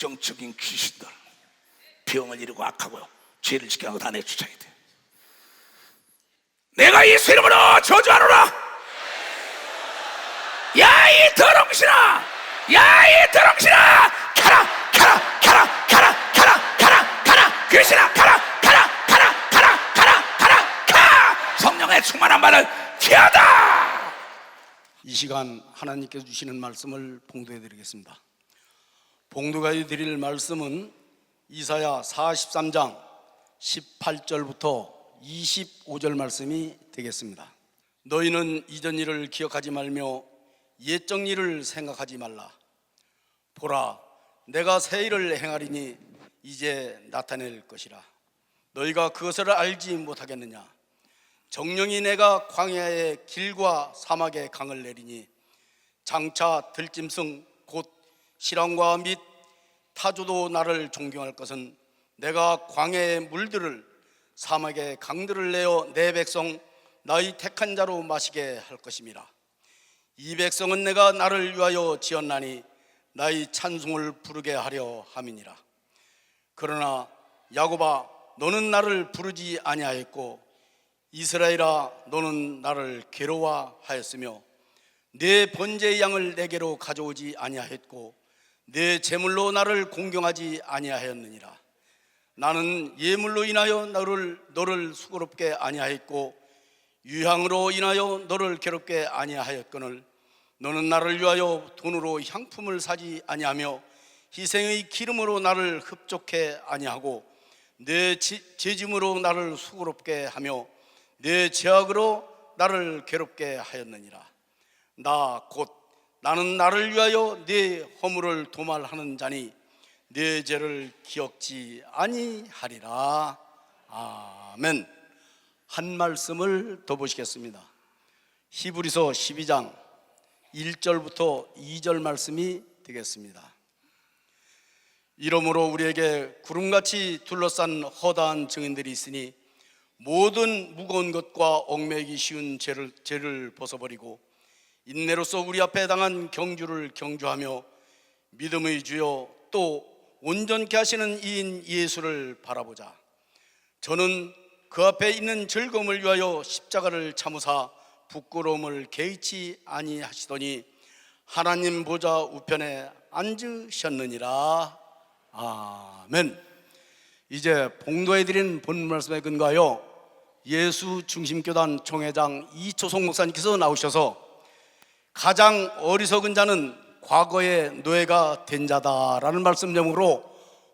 부정적인 귀신들, 병을 이루고 악하고요, 죄를 지게 하고 다 내쫓아야 돼. 내가 예수 이름으로 저주하노라. 야, 이 더렁신아, 야, 이 더렁신아, 가라, 가라, 가라, 가라, 가라, 가라, 가라, 귀신아, 가라, 가라, 가라, 가라, 가라, 가라, 가! 성령의 충만한 말을 피하다. 이 시간 하나님께서 주시는 말씀을 봉독해 드리겠습니다. 봉독해 드릴 말씀은 이사야 43장 18절부터 25절 말씀이 되겠습니다. 너희는 이전 일을 기억하지 말며 옛적 일을 생각하지 말라. 보라, 내가 새 일을 행하리니 이제 나타낼 것이라. 너희가 그것을 알지 못하겠느냐? 정령이 내가 광야의 길과 사막의 강을 내리니 장차 들짐승 곧 실황과 및 타조도 나를 존경할 것은 내가 광야의 물들을 사막의 강들을 내어 내 백성 나의 택한 자로 마시게 할 것임이라. 이 백성은 내가 나를 위하여 지었나니 나의 찬송을 부르게 하려 함이니라. 그러나 야곱아, 너는 나를 부르지 아니하였고 이스라엘아, 너는 나를 괴로워하였으며 내 번제의 양을 내게로 가져오지 아니하였고 내 제물로 나를 공경하지 아니하였느니라. 나는 예물로 인하여 너를 수고롭게 아니하였고 유향으로 인하여 너를 괴롭게 아니하였거늘 너는 나를 위하여 돈으로 향품을 사지 아니하며 희생의 기름으로 나를 흡족해 아니하고 내 제짐으로 나를 수고롭게 하며 내 죄악으로 나를 괴롭게 하였느니라. 나는 나를 위하여 내 허물을 도말하는 자니 내 죄를 기억지 아니하리라. 아멘. 한 말씀을 더 보시겠습니다. 히브리서 12장 1절부터 2절 말씀이 되겠습니다. 이러므로 우리에게 구름같이 둘러싼 허다한 증인들이 있으니 모든 무거운 것과 얽매이기 쉬운 죄를 벗어버리고 인내로서 우리 앞에 당한 경주를 경주하며 믿음의 주여 또 온전케 하시는 이인 예수를 바라보자. 저는 그 앞에 있는 즐거움을 위하여 십자가를 참으사 부끄러움을 개의치 아니하시더니 하나님 보좌 우편에 앉으셨느니라. 아멘. 이제 봉독해드린 본 말씀에 근거하여 예수 중심교단 총회장 이초송 목사님께서 나오셔서 가장 어리석은 자는 과거의 노예가 된 자다라는 말씀 제목으로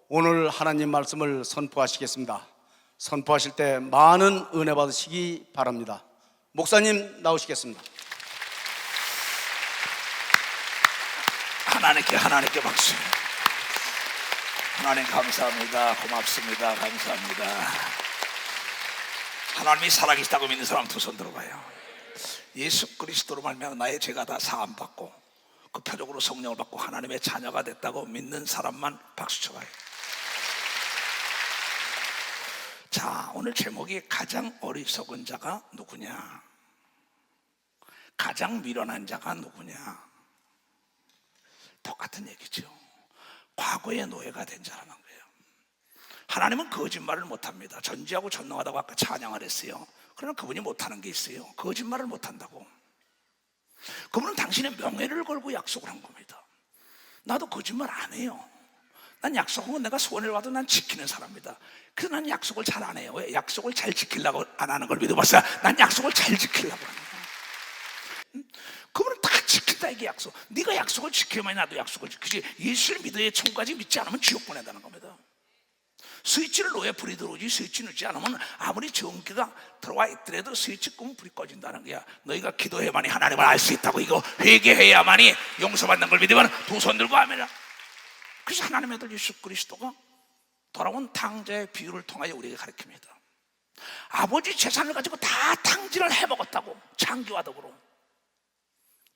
오늘 하나님 말씀을 선포하시겠습니다. 선포하실 때 많은 은혜 받으시기 바랍니다. 목사님 나오시겠습니다. 하나님께 박수. 하나님 감사합니다. 고맙습니다. 감사합니다. 하나님이 살아계시다고 믿는 사람 두 손 들어봐요. 예수 그리스도로 말미암아 나의 죄가 다 사함받고 그 표적으로 성령을 받고 하나님의 자녀가 됐다고 믿는 사람만 박수 쳐봐요. 자, 오늘 제목이 가장 어리석은 자가 누구냐, 가장 미련한 자가 누구냐. 똑같은 얘기죠. 과거의 노예가 된 자라는 거예요. 하나님은 거짓말을 못합니다. 전지하고 전능하다고 아까 찬양을 했어요. 그러나 그분이 못하는 게 있어요. 거짓말을 못한다고. 그분은 당신의 명예를 걸고 약속을 한 겁니다. 나도 거짓말 안 해요. 난 약속한 건 내가 소원을 봐도 난 지키는 사람이다. 그래서 난 약속을 잘 안 해요. 왜? 약속을 잘 지키려고 안 하는 걸 믿어봤어요. 난 약속을 잘 지키려고 하는 거야. 그분은 다 지킨다 이게 약속. 네가 약속을 지켜야만 나도 약속을 지키지. 예수를 믿어야 천국까지 믿지 않으면 지옥 보낸다는 겁니다. 스위치를 놓아야 불이 들어오지, 스위치 넣지 않으면 아무리 전기가 들어와 있더라도 스위치 끄면 불이 꺼진다는 거야. 너희가 기도해야만이 하나님을 알 수 있다고. 이거 회개해야만이 용서받는 걸 믿으면 두 손 들고 하면. 그래서 하나님의 아들 예수 그리스도가 돌아온 탕자의 비유를 통하여 우리에게 가르칩니다. 아버지 재산을 가지고 다 탕진을 해먹었다고. 장기와 덕으로.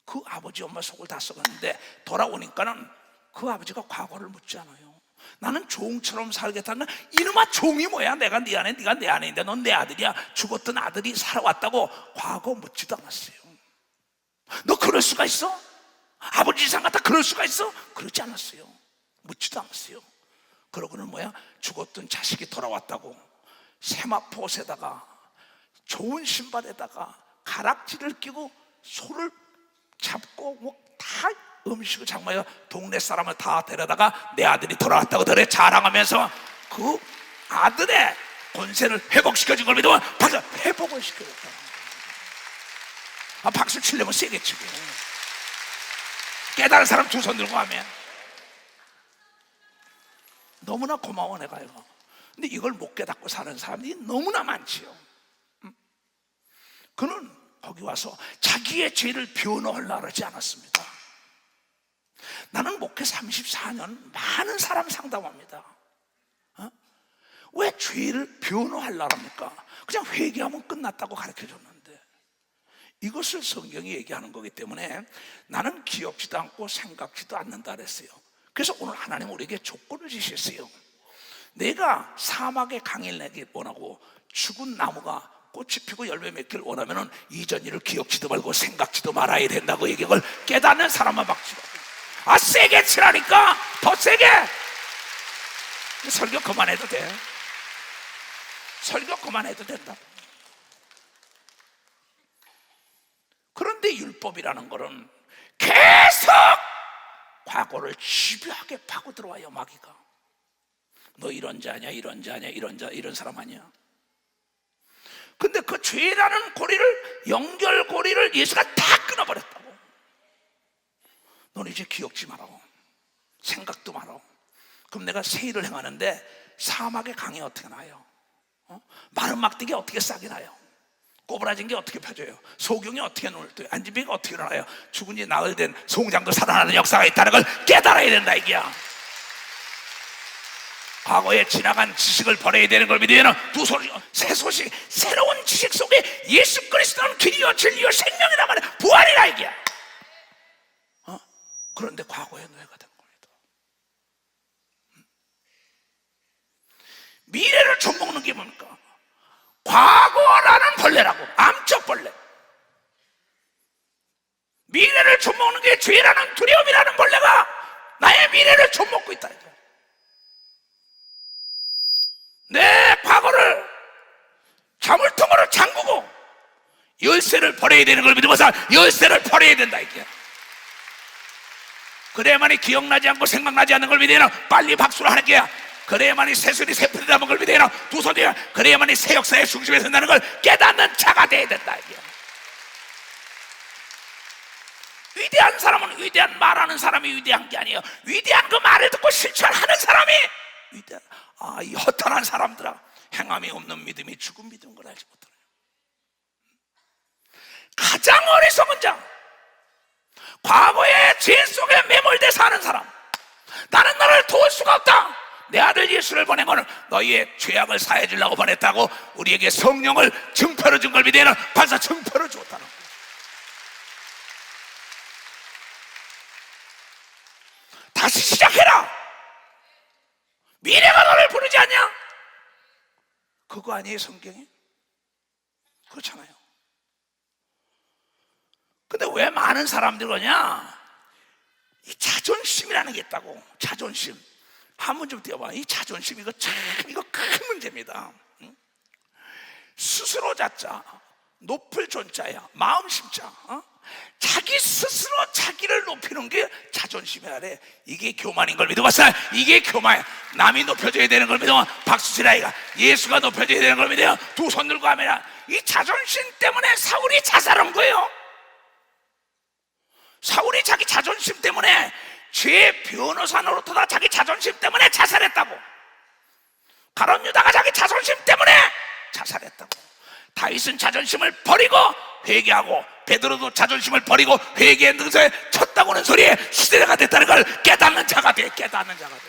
그 아버지 엄마 속을 다 썩었는데 돌아오니까는 그 아버지가 과거를 묻지 않아요. 나는 종처럼 살겠다는. 이놈아, 종이 뭐야? 내가 네 안에, 네가 내 안에 있는데 넌 내 아들이야. 죽었던 아들이 살아왔다고 과거 묻지도 않았어요. 너 그럴 수가 있어? 아버지 이상 같다 그럴 수가 있어? 그러지 않았어요. 묻지도 않았어요. 그러고는 죽었던 자식이 돌아왔다고 세마포옷에다가 좋은 신발에다가 가락지를 끼고 소를 잡고 다 음식을 장마에 동네 사람을 다 데려다가 내 아들이 돌아왔다고 들에 자랑하면서 그 아들의 권세를 회복시켜준 걸 믿으면 박수, 회복을 시켜줬다. 박수 치려면 세게 치고, 깨달은 사람 두 손 들고 하면 너무나 고마워 내가 이거. 근데 이걸 못 깨닫고 사는 사람들이 너무나 많지요. 그는 거기 와서 자기의 죄를 변호하려고 하지 않았습니다. 나는 목회 34년 많은 사람 상담합니다. 왜 죄를 변호하려고 합니까? 그냥 회개하면 끝났다고 가르쳐줬는데, 이것을 성경이 얘기하는 거기 때문에 나는 기억지도 않고 생각지도 않는다 그랬어요. 그래서 오늘 하나님 우리에게 조건을 주셨어요. 내가 사막의 강을 내길 원하고 죽은 나무가 꽃이 피고 열매 맺길 원하면 이전 일을 기억지도 말고 생각지도 말아야 된다고 얘기한 걸 깨닫는 사람만 박수라고. 세게 치라니까. 더 세게. 설교 그만해도 돼. 설교 그만해도 된다. 그런데 율법이라는 거는 계속 과거를 집요하게 파고 들어와요. 마귀가. 너 이런 자냐, 이런 자냐, 이런 사람 아니야. 근데 그 죄라는 고리를, 연결고리를 예수가 다 끊어버렸다고. 너는 이제 기억지 말라고, 생각도 말라고. 그럼 내가 새 일을 행하는데 사막의 강이 어떻게 나요? 마른 막대기 어떻게 싹이 나요? 꼬부라진 게 어떻게 펴져요? 소경이 어떻게 눈을 떠요? 안진뱅이가 어떻게 일어나요? 죽은 지 나흘 된 송장도 살아나는 역사가 있다는 걸 깨달아야 된다 이게야. 과거에 지나간 지식을 버려야 되는 걸 믿으면 두 소리, 새 소식, 새로운 지식 속에 예수 그리스도는 길이요 진리요 생명이란 말이야. 부활이라 이게야. 그런데 과거의 노예가 된 겁니다. 미래를 젖먹는 게 뭡니까? 과거라는 벌레라고. 암적 벌레. 미래를 젖먹는 게 죄라는 두려움이라는 벌레가 나의 미래를 젖먹고 있다. 내 과거를 자물통으로 잠그고 열쇠를 버려야 되는 걸 믿으면서 열쇠를 버려야 된다 이게. 그래야만이 기억나지 않고 생각나지 않는 걸 믿으면 빨리 박수를 하는 게야. 그래야만이 새소리 새풀이 담은 걸 믿으면 두 손이야. 그래야만이 새 역사의 중심에 선다는 걸 깨닫는 자가 돼야 된다 이게. 위대한 사람은 위대한 말하는 사람이 위대한 게 아니에요. 위대한 그 말을 듣고 실천하는 사람이 위대한. 이 허탄한 사람들아, 행함이 없는 믿음이 죽은 믿음인 걸 알지 못하네요. 가장 어리석은 자, 과거의 죄 속에 매몰돼 사는 사람. 나는 너를 도울 수가 없다. 내 아들 예수를 보낸 것은 너희의 죄악을 사해 주려고 보냈다고 우리에게 성령을 증표로 준 걸 믿으면 벌써 증표로 주었다는 거예요. 다시 시작해라. 미래가 너를 부르지 않냐? 그거 아니에요 성경이? 그렇잖아요. 근데 왜 많은 사람들이 그러냐? 이 자존심이라는 게 있다고. 자존심. 한번 좀 띄워봐. 이 자존심, 이거 참 큰 문제입니다. 스스로 자자, 높을 존자야, 마음 심자. 자기 스스로 자기를 높이는 게 자존심이라 그래. 이게 교만인 걸 믿어봤어요. 이게 교만이야. 남이 높여줘야 되는 걸 믿으면 박수치라 이가. 예수가 높여줘야 되는 걸 믿으면 두 손 들고 하면. 이 자존심 때문에 사울이 자살한 거예요. 사울이 자기 자존심 때문에 죄의 변호사 노릇하다 자기 자존심 때문에 자살했다고. 가룟 유다가 자기 자존심 때문에 자살했다고. 다윗은 자존심을 버리고 회개하고, 베드로도 자존심을 버리고 회개의 능선에 쳤다고는 소리에 시대가 됐다는 걸 깨닫는 자가 돼. 깨닫는 자가 돼.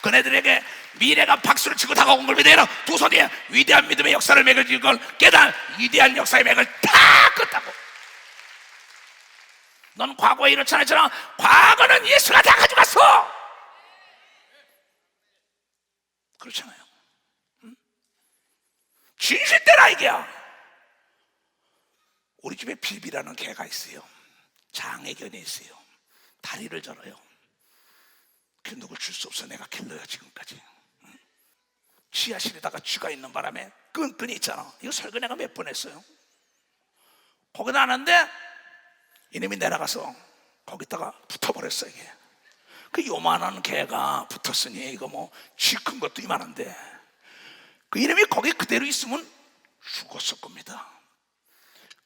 그네들에게 미래가 박수를 치고 다가온 걸 믿어요. 두 손에 위대한 믿음의 역사를 맺어줄 걸 깨닫는 위대한 역사의 맥을 다 껐다고. 넌 과거에 이렇잖아. 과거는 예수가 다 가져갔어. 그렇잖아요. 진실대라 이게야. 우리 집에 비비라는 개가 있어요. 장애견이 있어요. 다리를 절어요. 수 없어. 내가 길러요 지금까지. 지하실에다가 쥐가 있는 바람에 끈끈이 있잖아. 이거 설교 내가 몇 번 했어요. 거기다 놨는데 이놈이 내려가서 거기다가 붙어버렸어. 이게 그 요만한 개가 붙었으니 이거 뭐 쥐 큰 것도 이만한데 그 이놈이 거기 그대로 있으면 죽었을 겁니다.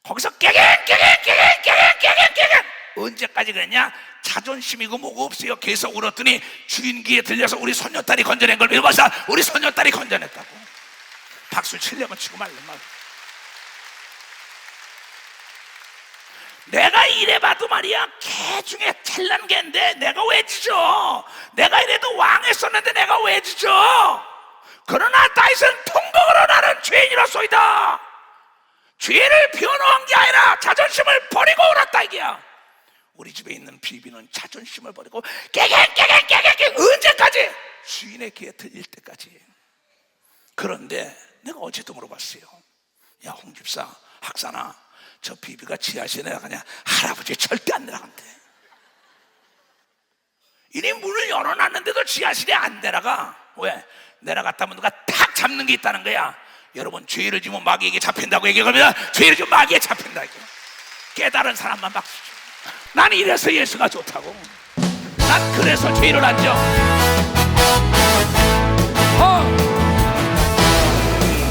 거기서 깨갱 언제까지 그랬냐? 자존심이고 뭐고 없어요. 계속 울었더니 주인 귀에 들려서 우리 손녀딸이 건져낸 걸 믿어봐서 우리 손녀딸이 건져냈다고. 박수 치려면 치고 말면 말. 내가 이래봐도 말이야 개 중에 찰난 개인데 내가 왜 지져? 내가 이래도 왕했었는데 내가 왜 지져? 그러나 다윗은 통곡으로 나는 죄인이로소이다. 죄를 비워놓은 게 아니라 자존심을 버리고 울었다 이게야. 우리 집에 있는 비비는 자존심을 버리고 깨갱 언제까지? 주인의 귀에 들릴 때까지. 그런데 내가 어제도 물어봤어요. 야 홍집사 학사나 저 비비가 지하실에 내려가냐? 할아버지 절대 안 내려간대. 이리 문을 열어놨는데도 지하실에 안 내려가. 왜? 내려갔다면 누가 탁 잡는 게 있다는 거야. 여러분 죄를 지면 마귀에게 잡힌다고 얘기합니다. 죄를 지면 마귀에 잡힌다 이거. 깨달은 사람만 박수 쳐. 난 이래서 예수가 좋다고. 난 그래서 죄를 안 져.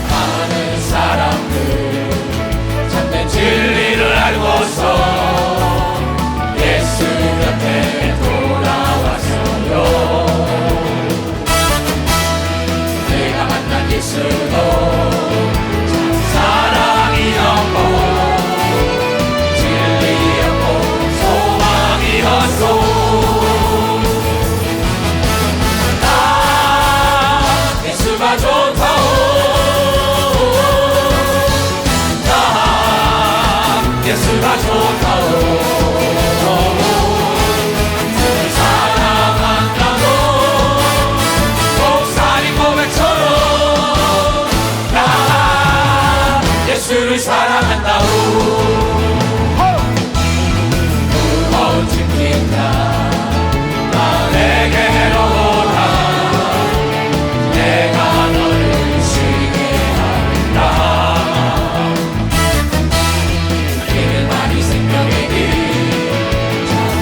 많은 사람들 참된 진리를 알고서 예수 곁에 돌아왔어요. 내가 만난 예수도 참 사랑이었고 예수가 좋다오. 나 예수가 좋다오. 주를 사랑한다고 목사님 고백처럼 나 예수를 사랑한다오. 무거운 짐진다 내게 해로라. 내가 너를 쉬게 하리라. 이는 많이 생명의 길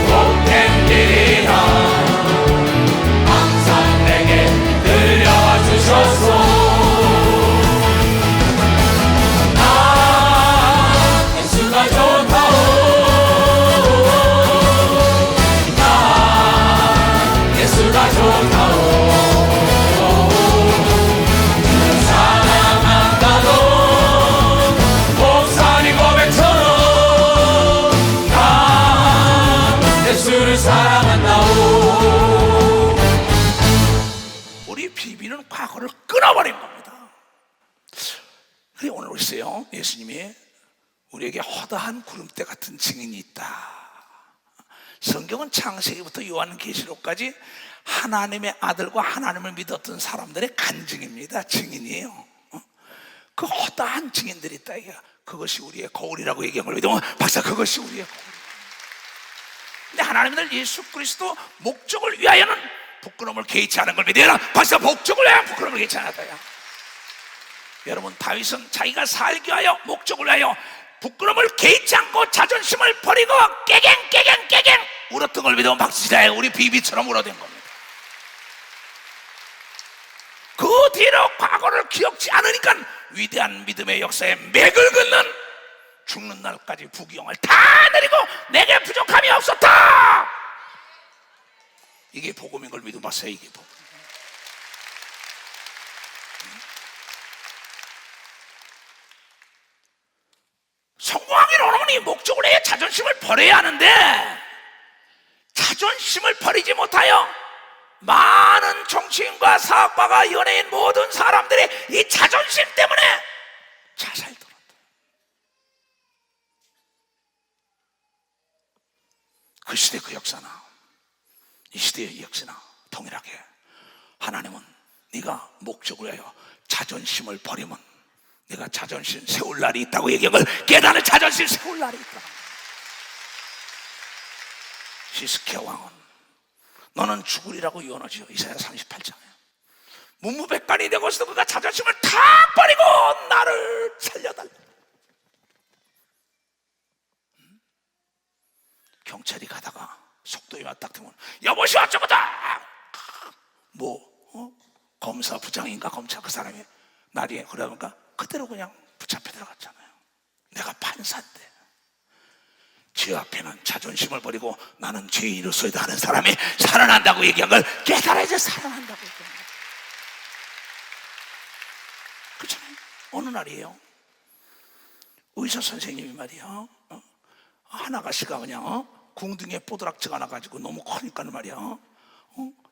복된 길이라. 항상 내게 들려와 주셨소. 나 예수가 좋다오. 예수가 좋다오. 주를 사랑한다고 목사님 고백처럼 나 예수를 사랑한다오. 우리 비비는 과거를 끊어버린 겁니다. 그래 오늘 보세요. 예수님이 우리에게 허다한 구름대 같은 증인이 있다. 성경은 창세기부터 요한계시록까지 하나님의 아들과 하나님을 믿었던 사람들의 간증입니다. 증인이에요. 그 허다한 증인들이 있다. 그것이 우리의 거울이라고 얘기한 걸 믿으면 박사 그것이 우리의 거울. 근데 하나님들 예수 그리스도 목적을 위하여는 부끄러움을 개의치 않은 걸 믿어야 박사 목적을 위하여 부끄러움을 개의치 않았다. 여러분 다윗은 자기가 살기 위하여 목적을 위하여 부끄러움을 개의치 않고 자존심을 버리고 깨갱 울었던 걸 믿으면 박수치자. 우리 비비처럼 울어댄 겁니다. 그 뒤로 과거를 기억지 않으니까 위대한 믿음의 역사에 맥을 긋는 죽는 날까지 부귀영화를 다 내리고 내게 부족함이 없었다. 이게 복음인 걸 믿으면 봤어요. 이게 복음. 성공하기로는 이 목적을 해야 자존심을 버려야 하는데 자존심을 버리지 못하여 많은 정치인과 사업가가 연예인 모든 사람들이 이 자존심 때문에 자살들었다. 그 시대 그 역사나 이 시대의 역사나 동일하게 하나님은 네가 목적을 위하여 자존심을 버리면 내가 자존심 세울 날이 있다고 얘기한 걸 깨달은 자존심 세울 날이 있다. 히스기야 왕은 너는 죽으리라고 예언하지요. 이사야 38장에. 문무백관이 되고서도 그가 자존심을 탁 버리고 나를 살려달라. 경찰이 가다가 속도에만 딱 되면 여보시오 어쩌고다. 검사 부장인가 검찰 그 사람이 날이 그러니까 그대로 그냥 붙잡혀 들어갔잖아요. 내가 판사인데 죄 앞에는 자존심을 버리고 나는 죄인으로서이다 하는 사람이 살아난다고 얘기한 걸 깨달아야지 살아난다고 얘기한 거예요. 그렇잖아요. 어느 날이에요. 의사 선생님이 말이야 한 아가씨가 그냥 궁둥이에 뽀드락지가 나가지고 너무 커니까 말이야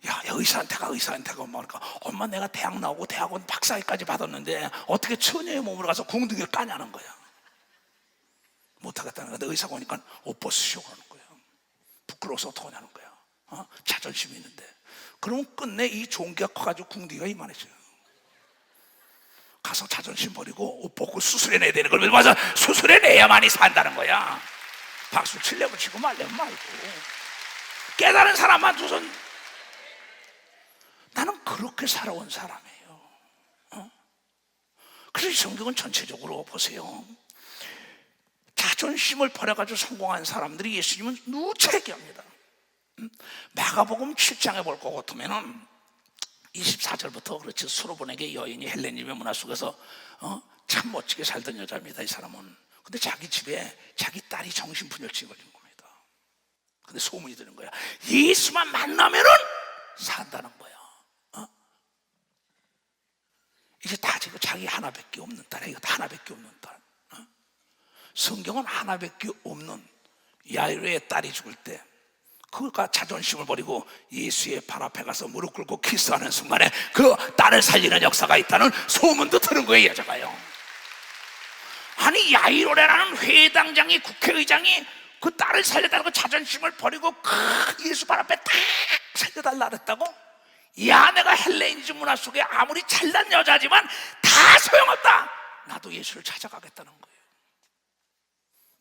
야 의사한테 가 그러니까 엄마 내가 대학 나오고 대학원 박사학위까지 받았는데 어떻게 처녀의 몸으로 가서 궁둥이를 까냐는 거야. 못하겠다는 거야. 의사가 오니까 옷 벗으시오 그러는 거야. 부끄러워서 어떡하냐는 거야. 자존심이 있는데 그러면 끝내 이 종기가 커가지고 궁둥이가 이만해져요. 가서 자존심 버리고 옷 벗고 수술해내야 되는 걸 맞아 수술해내야만이 산다는 거야. 박수 치려고 치고 말려면 말고 깨달은 사람만 두 손. 나는 그렇게 살아온 사람이에요. 그래서 성경은 전체적으로 보세요. 자존심을 버려가지고 성공한 사람들이 예수님은 누체기합니다. 마가복음 7장에 볼 것 같으면은 24절부터 그렇지 수로보네게 여인이 헬레니즘의 문화 속에서 참 멋지게 살던 여자입니다. 이 사람은. 근데 자기 집에 자기 딸이 정신분열증이 걸린 겁니다. 근데 소문이 드는 거야. 예수만 만나면은 산다는 거야. 이제 다 지금 자기 하나밖에 없는 딸이야. 이거 하나밖에 없는 딸. 성경은 하나밖에 없는 야이로의 딸이 죽을 때 그가 자존심을 버리고 예수의 발 앞에 가서 무릎 꿇고 키스하는 순간에 그 딸을 살리는 역사가 있다는 소문도 들은 거예요. 여자가요. 아니 야이로라는 회당장이 국회의장이 그 딸을 살려달라고 자존심을 버리고 예수 발 앞에 딱 살려달라 그랬다고? 야 내가 헬레니즘 문화 속에 아무리 잘난 여자지만 다 소용없다. 나도 예수를 찾아가겠다는 거예요.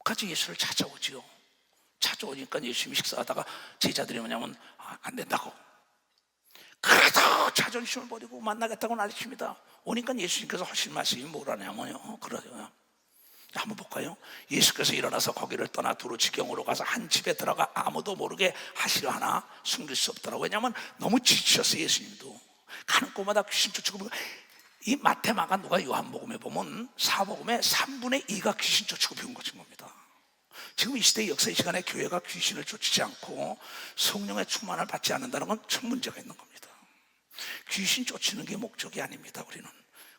같이 예수를 찾아오지요. 찾아오니까 예수님이 식사하다가 제자들이 뭐냐면 안 된다고. 그래도 자존심을 버리고 만나겠다고 난리칩니다. 오니까 예수님께서 하신 말씀이 뭐라냐면요. 그러죠. 한번 볼까요? 예수께서 일어나서 거기를 떠나 두루 지경으로 가서 한 집에 들어가 아무도 모르게 하시려 하나 숨길 수 없더라고요. 왜냐하면 너무 지쳤어요. 예수님도 가는 곳마다 귀신 쫓고. 이 마태, 마가, 누가 요한복음에 보면 사복음의 3분의 2가 귀신 쫓고 비운 것인 겁니다. 지금 이 시대의 역사의 시간에 교회가 귀신을 쫓지 않고 성령의 충만을 받지 않는다는 건 큰 문제가 있는 겁니다. 귀신 쫓는 게 목적이 아닙니다. 우리는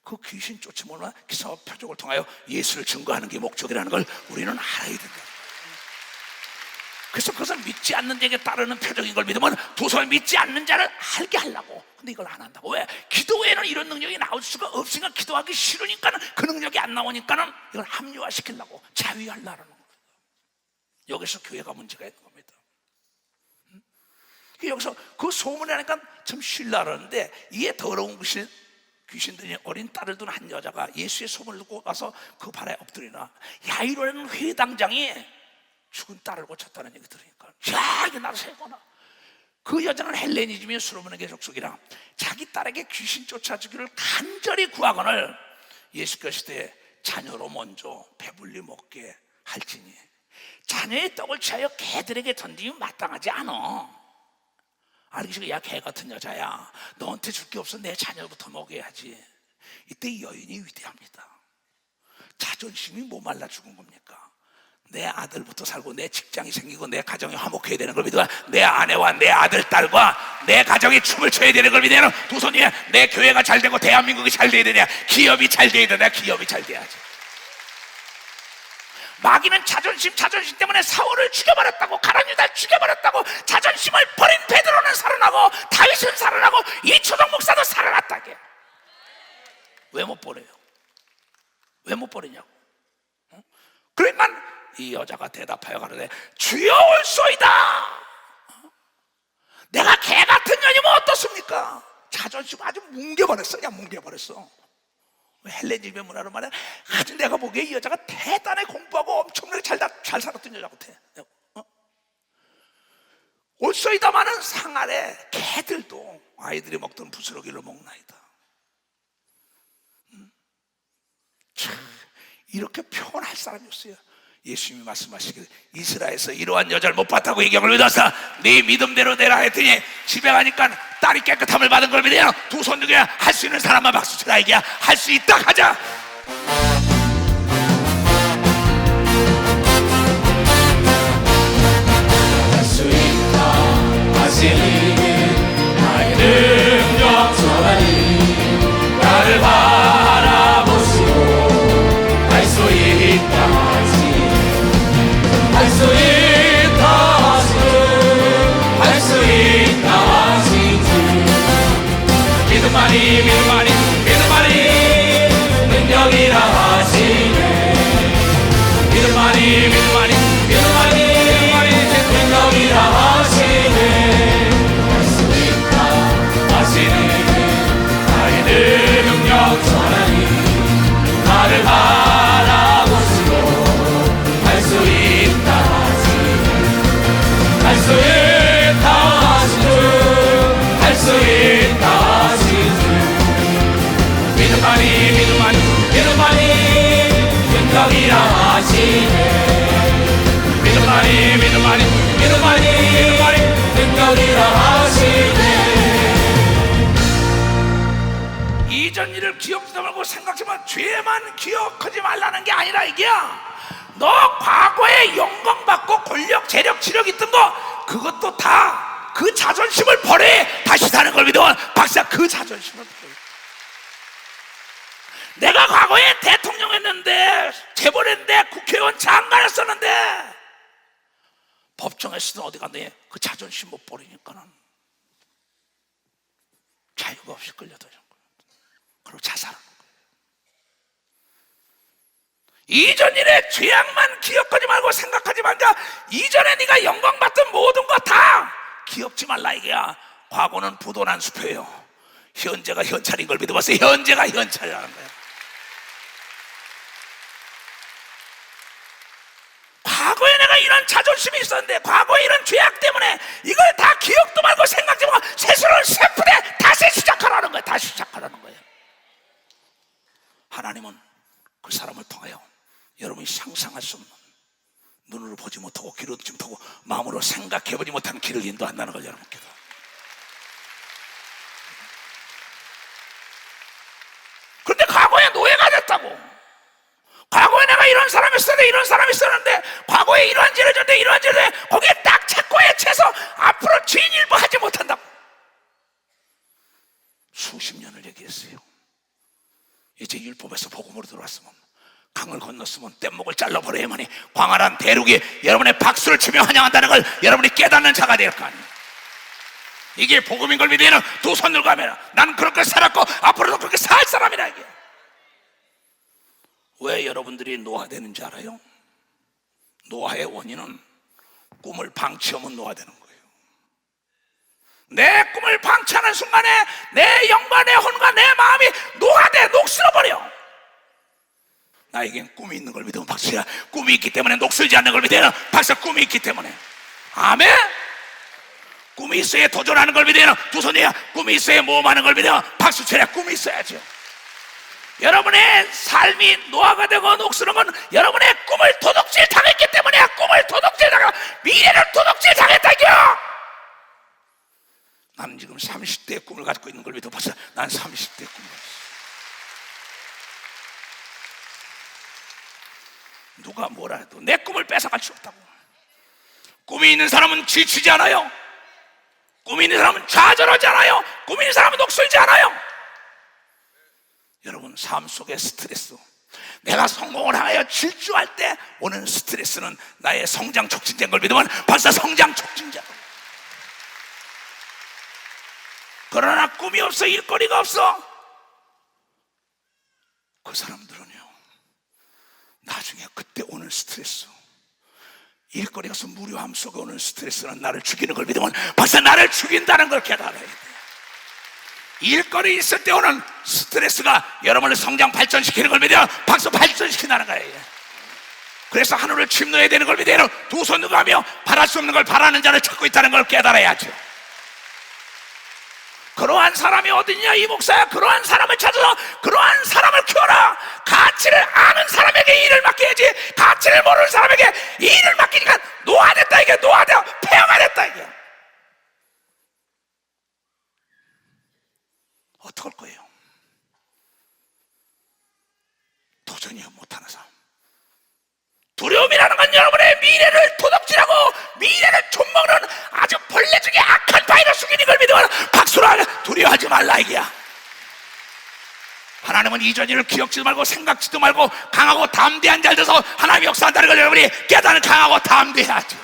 그 귀신 쫓음으로나 기사와 표적을 통하여 예수를 증거하는 게 목적이라는 걸 우리는 알아야 된다. 그래서 그것을 믿지 않는 자에게 따르는 표적인 걸 믿으면 도저히 믿지 않는 자를 알게 하려고. 근데 이걸 안 한다고. 왜? 기도에는 이런 능력이 나올 수가 없으니까 기도하기 싫으니까는 그 능력이 안 나오니까는 이걸 합리화시키려고 자위하려는 거예요. 여기서 교회가 문제가 있는 겁니다. 여기서 그 소문이 나니까 참 신라는데 이에 더러운 귀신들이 어린 딸을 둔 한 여자가 예수의 소문을 듣고 와서 그 발에 엎드리나 야이로라는 회당장이 죽은 딸을 고쳤다는 얘기 들으니까 야 이게 나를 세거나. 그 여자는 헬레니즘의 수로문의 계속속이라 자기 딸에게 귀신 쫓아주기를 간절히 구하거늘 예수께서 때 자녀로 먼저 배불리 먹게 할지니 자녀의 떡을 취하여 개들에게 던지면 마땅하지 않아. 알기 야 개 같은 여자야 너한테 줄 게 없어 내 자녀부터 먹여야지. 이때 이 여인이 위대합니다. 자존심이 뭐 말라 죽은 겁니까? 내 아들부터 살고 내 직장이 생기고 내 가정이 화목해야 되는 걸 믿어야 내 아내와 내 아들 딸과 내 가정이 춤을 춰야 되는 걸 믿어야 두 손이 내 교회가 잘 되고 대한민국이 잘 돼야 되냐 기업이 잘 돼야 되냐 기업이 잘 돼야지. 마귀는 자존심 때문에 사울을 죽여버렸다고 가룟 유다를 죽여버렸다고. 자존심을 버린 베드로는 살아나고 다윗은 살아나고 이초동 목사도 살아났다게. 왜 못 버려요? 왜 못 버리냐고. 그러니까 이 여자가 대답하여 가로되 주여 올소이다. 내가 개 같은 년이면 어떻습니까? 자존심 아주 뭉개버렸어. 그냥 뭉개버렸어. 헬레니즘의 문화로 말해 아주 내가 보기에 이 여자가 대단히 공부하고 엄청나게 잘 살았던 여자 같아. 옷소이다마는 상 아래 개들도 아이들이 먹던 부스러기를 먹나이다. 참, 이렇게 표현할 사람이었어요. 예수님이 말씀하시기를 이스라엘에서 이러한 여자를 못 봤다고 이 경을 믿어서 네 믿음대로 내라 했더니 집에 가니까 딸이 깨끗함을 받은 걸 믿어요. 두 손 들고 할 수 있는 사람만 박수 치라. 이게 할 수 있다 하자. 할 수 있다 하시는 나의 능력 전하니 나를 바라보시고 할 수 있다 하시는 할 수 있다 하시는 할 수 있다 하시는 믿음만이 믿음만이 믿음만이 능력이라 하시네 믿음만이 믿음만이 믿음만이 능력이라 하시네 할 수 있다 하시네 나의 능력 전하니 나를 바라보시고 할 수 있다 하시네 할 수 있다 하시네 할 수 있다 하시네 믿음만이 믿음만이 믿음만이 능력이라 하시네 믿음만이 믿음만이 믿음만이 능력이라 하시네 이전 일을 기억하지 말고 생각하지만 죄만 기억하지 말라는 게 아니라 이게야. 너 과거에 영광 받고 권력, 재력, 지력 있던 거 그것도 다 그 자존심을 버려 다시 사는 걸 믿어. 박사 그 자존심을 버려. 내가 과거에 대통령했는데 재벌했는데 국회의원 장관했었는데 법정에서는 어디 갔네. 그 자존심 못 버리니까는 자유가 없이 끌려들는 거예요. 그리고 자살하는 거예요. 이전 일의 죄악만 기억하지 말고 생각하지 말자. 이전에 네가 영광 받던 모든 거 다 기억지 말라 이게야. 과거는 부도난 숲이에요. 현재가 현찰인 걸 믿어봤어요. 현재가 현찰이라는 거예요. 과거에 내가 이런 자존심이 있었는데 과거에 이런 죄악 때문에 이걸 다 기억도 말고 생각지 말고 스스로를 세푸되 다시 시작하라는 거예요. 다시 시작하라는 거예요. 하나님은 그 사람을 통하여 여러분이 상상할 수 없는 눈으로 보지 못하고 귀로 듣지 못하고 마음으로 생각해보지 못하는 길을 인도한다는 걸 여러분께서. 그런데 과거에 노예가 됐다고. 과거에 내가 이런 사람이 있었는데 이런 사람이 있었는데 과거에 이러한 죄를 졌는데 이러한 죄를 졌는데 거기에 딱 착고에 채서 앞으로 죄인 일부 하지 못한다고 수십 년을 얘기했어요. 이제 율법에서 복음으로 들어왔으면 강을 건넜으면 뗏목을 잘라버려야만이 광활한 대륙이 여러분의 박수를 치며 환영한다는 걸 여러분이 깨닫는 자가 될 거 아니에요. 이게 복음인 걸 믿으면 두 손 들고 하면 난 그렇게 살았고 앞으로도 그렇게 살 사람이라. 이게 왜 여러분들이 노화되는지 알아요? 노화의 원인은 꿈을 방치하면 노화되는 거예요. 내 꿈을 방치하는 순간에 내 영과 내 혼과 내 마음이 노화돼 녹슬어버려. 나에겐 꿈이 있는 걸 믿으면 박수야. 꿈이 있기 때문에 녹슬지 않는 걸 믿으면 박수. 꿈이 있기 때문에 아멘. 꿈이 있어야 도전하는 걸 믿으면 두 손이야. 꿈이 있어야 모험하는 걸 믿으면 박수 쳐야. 꿈이 있어야죠. 여러분의 삶이 노화가 되고 녹슬은 건 여러분의 꿈을 도둑질 당했기 때문에. 꿈을 도둑질 당했고 미래를 도둑질 당했다죠. 나는 지금 30대의 꿈을 가지고 있는 걸 믿어 봤어. 난 30대의 꿈을 가졌어. 누가 뭐라 해도 내 꿈을 뺏어갈 수 없다고. 꿈이 있는 사람은 지치지 않아요. 꿈이 있는 사람은 좌절하지 않아요. 꿈이 있는 사람은 녹슬지 않아요. 여러분 삶 속의 스트레스, 내가 성공을 하여 질주할 때 오는 스트레스는 나의 성장 촉진자인 걸 믿으면 벌써 성장 촉진자. 그러나 꿈이 없어, 일거리가 없어, 그 사람들은요 나중에 그때 오는 스트레스, 일거리가 없어 무료함 속에 오는 스트레스는 나를 죽이는 걸 믿으면 벌써 나를 죽인다는 걸 깨달아야 돼. 일거리 있을 때 오는 스트레스가 여러분을 성장 발전시키는 걸 믿으면 박수 발전시킨다는 거예요. 그래서 하늘을 침노해야 되는 걸 믿어야 두 손 누가 하며 바랄 수 없는 걸 바라는 자를 찾고 있다는 걸 깨달아야죠. 그러한 사람이 어딨냐 이 목사야. 그러한 사람을 찾아서 그러한 사람을 키워라. 가치를 아는 사람에게 일을 맡겨야지. 가치를 모르는 사람에게 일을 맡기니까 노화됐다 이게. 노화되어 폐허가 됐다 이게. 어떡할 거예요? 도전이 못하는 사람. 두려움이라는 건 여러분의 미래를 도둑질하고 미래를 좀먹는 아주 벌레 중에 악한 바이러스인 걸 믿으면 박수로 하면 두려워하지 말라 이게야. 하나님은 이전 일을 기억지도 말고 생각지도 말고 강하고 담대한 자를 들어서 하나님이 역사한다는 걸 여러분이 깨닫는 강하고 담대하죠.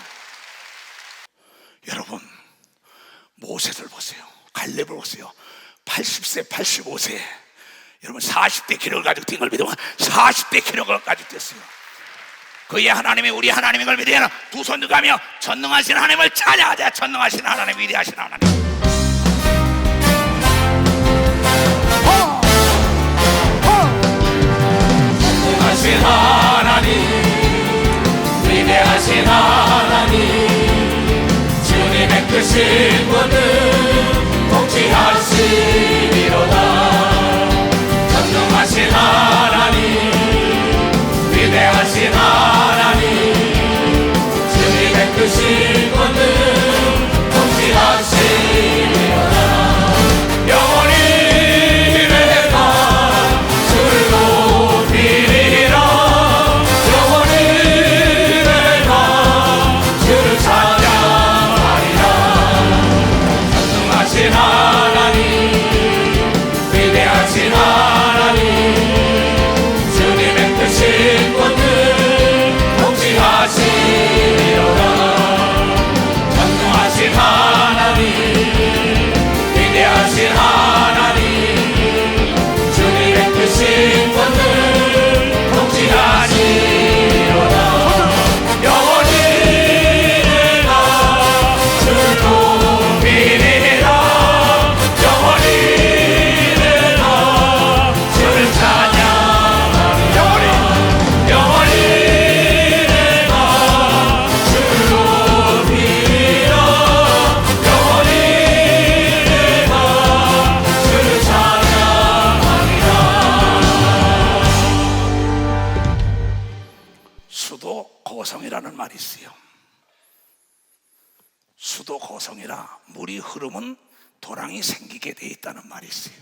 여러분 모세를 보세요. 갈렙을 보세요. 80세 85세 여러분 40대 기력을 가지고 뛴 걸 믿으면 40대 기력을 가지고 뛰었어요. 그의 하나님이 우리 하나님인 걸 믿으면 두 손 들어가며 전능하신 하나님을 찬양하자. 전능하신 하나님, 위대하신 하나님. 전능하신 하나님, 위대하신 하나님, 주님의 크신 분은 통치하시리로다. 전능하신 하나님, 위대하신 하나님, 주님의 크신 권능 통치하시리로다. 영원히 내가 주를 높이리라. 영원히 내가 주를 찬양하리라. 전능하신 하나님, 위대하신 하나님, 주님의 크신 권능 통치하시리로다. 전능하신 하나님, 위대하신 하나님, 주님의 크신 권능 통치하시리로다. 영원히 내가 주를 높이리라. 영원히 내가 주를 찬양하리라. 영원히 내가 주를 높이리라. 영원히 내가 주를 찬양하리라. 수도 고성이라는 말이 있어요. 수도 고성이라 물이 흐르면 도랑이 생기게 돼 있다는 말이 있어요.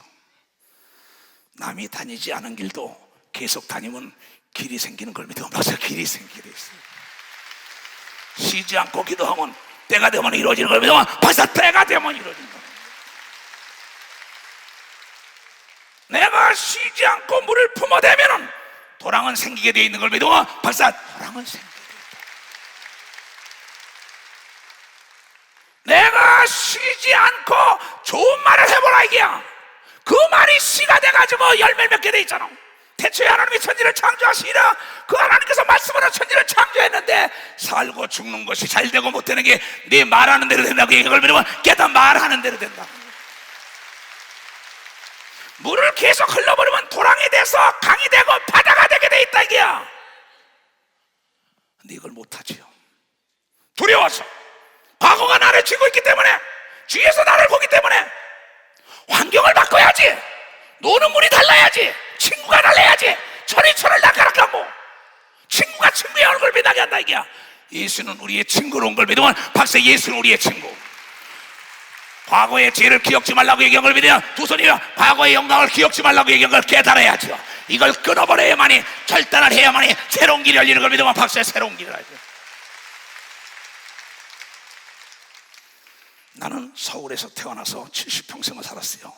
남이 다니지 않은 길도 계속 다니면 길이 생기는 걸 믿으면 벌써 길이 생기게 돼 있어요. 쉬지 않고 기도하면 때가 되면 이루어지는 걸 믿으면 벌써 때가 되면 이루어지는 거예요. 내가 쉬지 않고 물을 품어대면 도랑은 생기게 돼 있는 걸 믿으면 벌써 도랑은 생기게 돼 있다. 내가 쉬지 않고 좋은 말을 해보라 이게야. 그 말이 씨가 돼가지고 열매를 맺게 돼 있잖아. 태초에 하나님이 천지를 창조하시니라. 그 하나님께서 말씀으로 천지를 창조했는데 살고 죽는 것이 잘 되고 못 되는 게 네 말하는 대로 된다고 이걸 믿으면 깨닫 말하는 대로 된다. 물을 계속 흘러버리면 도랑이 돼서 강이 되고 바다가 되게 돼 있다 이게야. 근데 이걸 못하지요. 두려워서 과거가 나를 쥐고 있기 때문에 주위에서 나를 보기 때문에 환경을 바꿔야지. 노는 물이 달라야지. 친구가 달라야지. 철이 낚아락하고 친구가 친구의 얼굴을 빛나게 한다 이게야. 예수는 우리의 친구로 온 걸 믿으면 박사 예수는 우리의 친구. 과거의 죄를 기억지 말라고 얘기한 걸 믿으면 두 손이며 과거의 영광을 기억지 말라고 얘기한 걸 깨달아야죠. 이걸 끊어버려야만이 결단을 해야만이 새로운 길이 열리는 걸 믿으면 박사의 새로운 길을 알죠. 나는 서울에서 태어나서 70평생을 살았어요.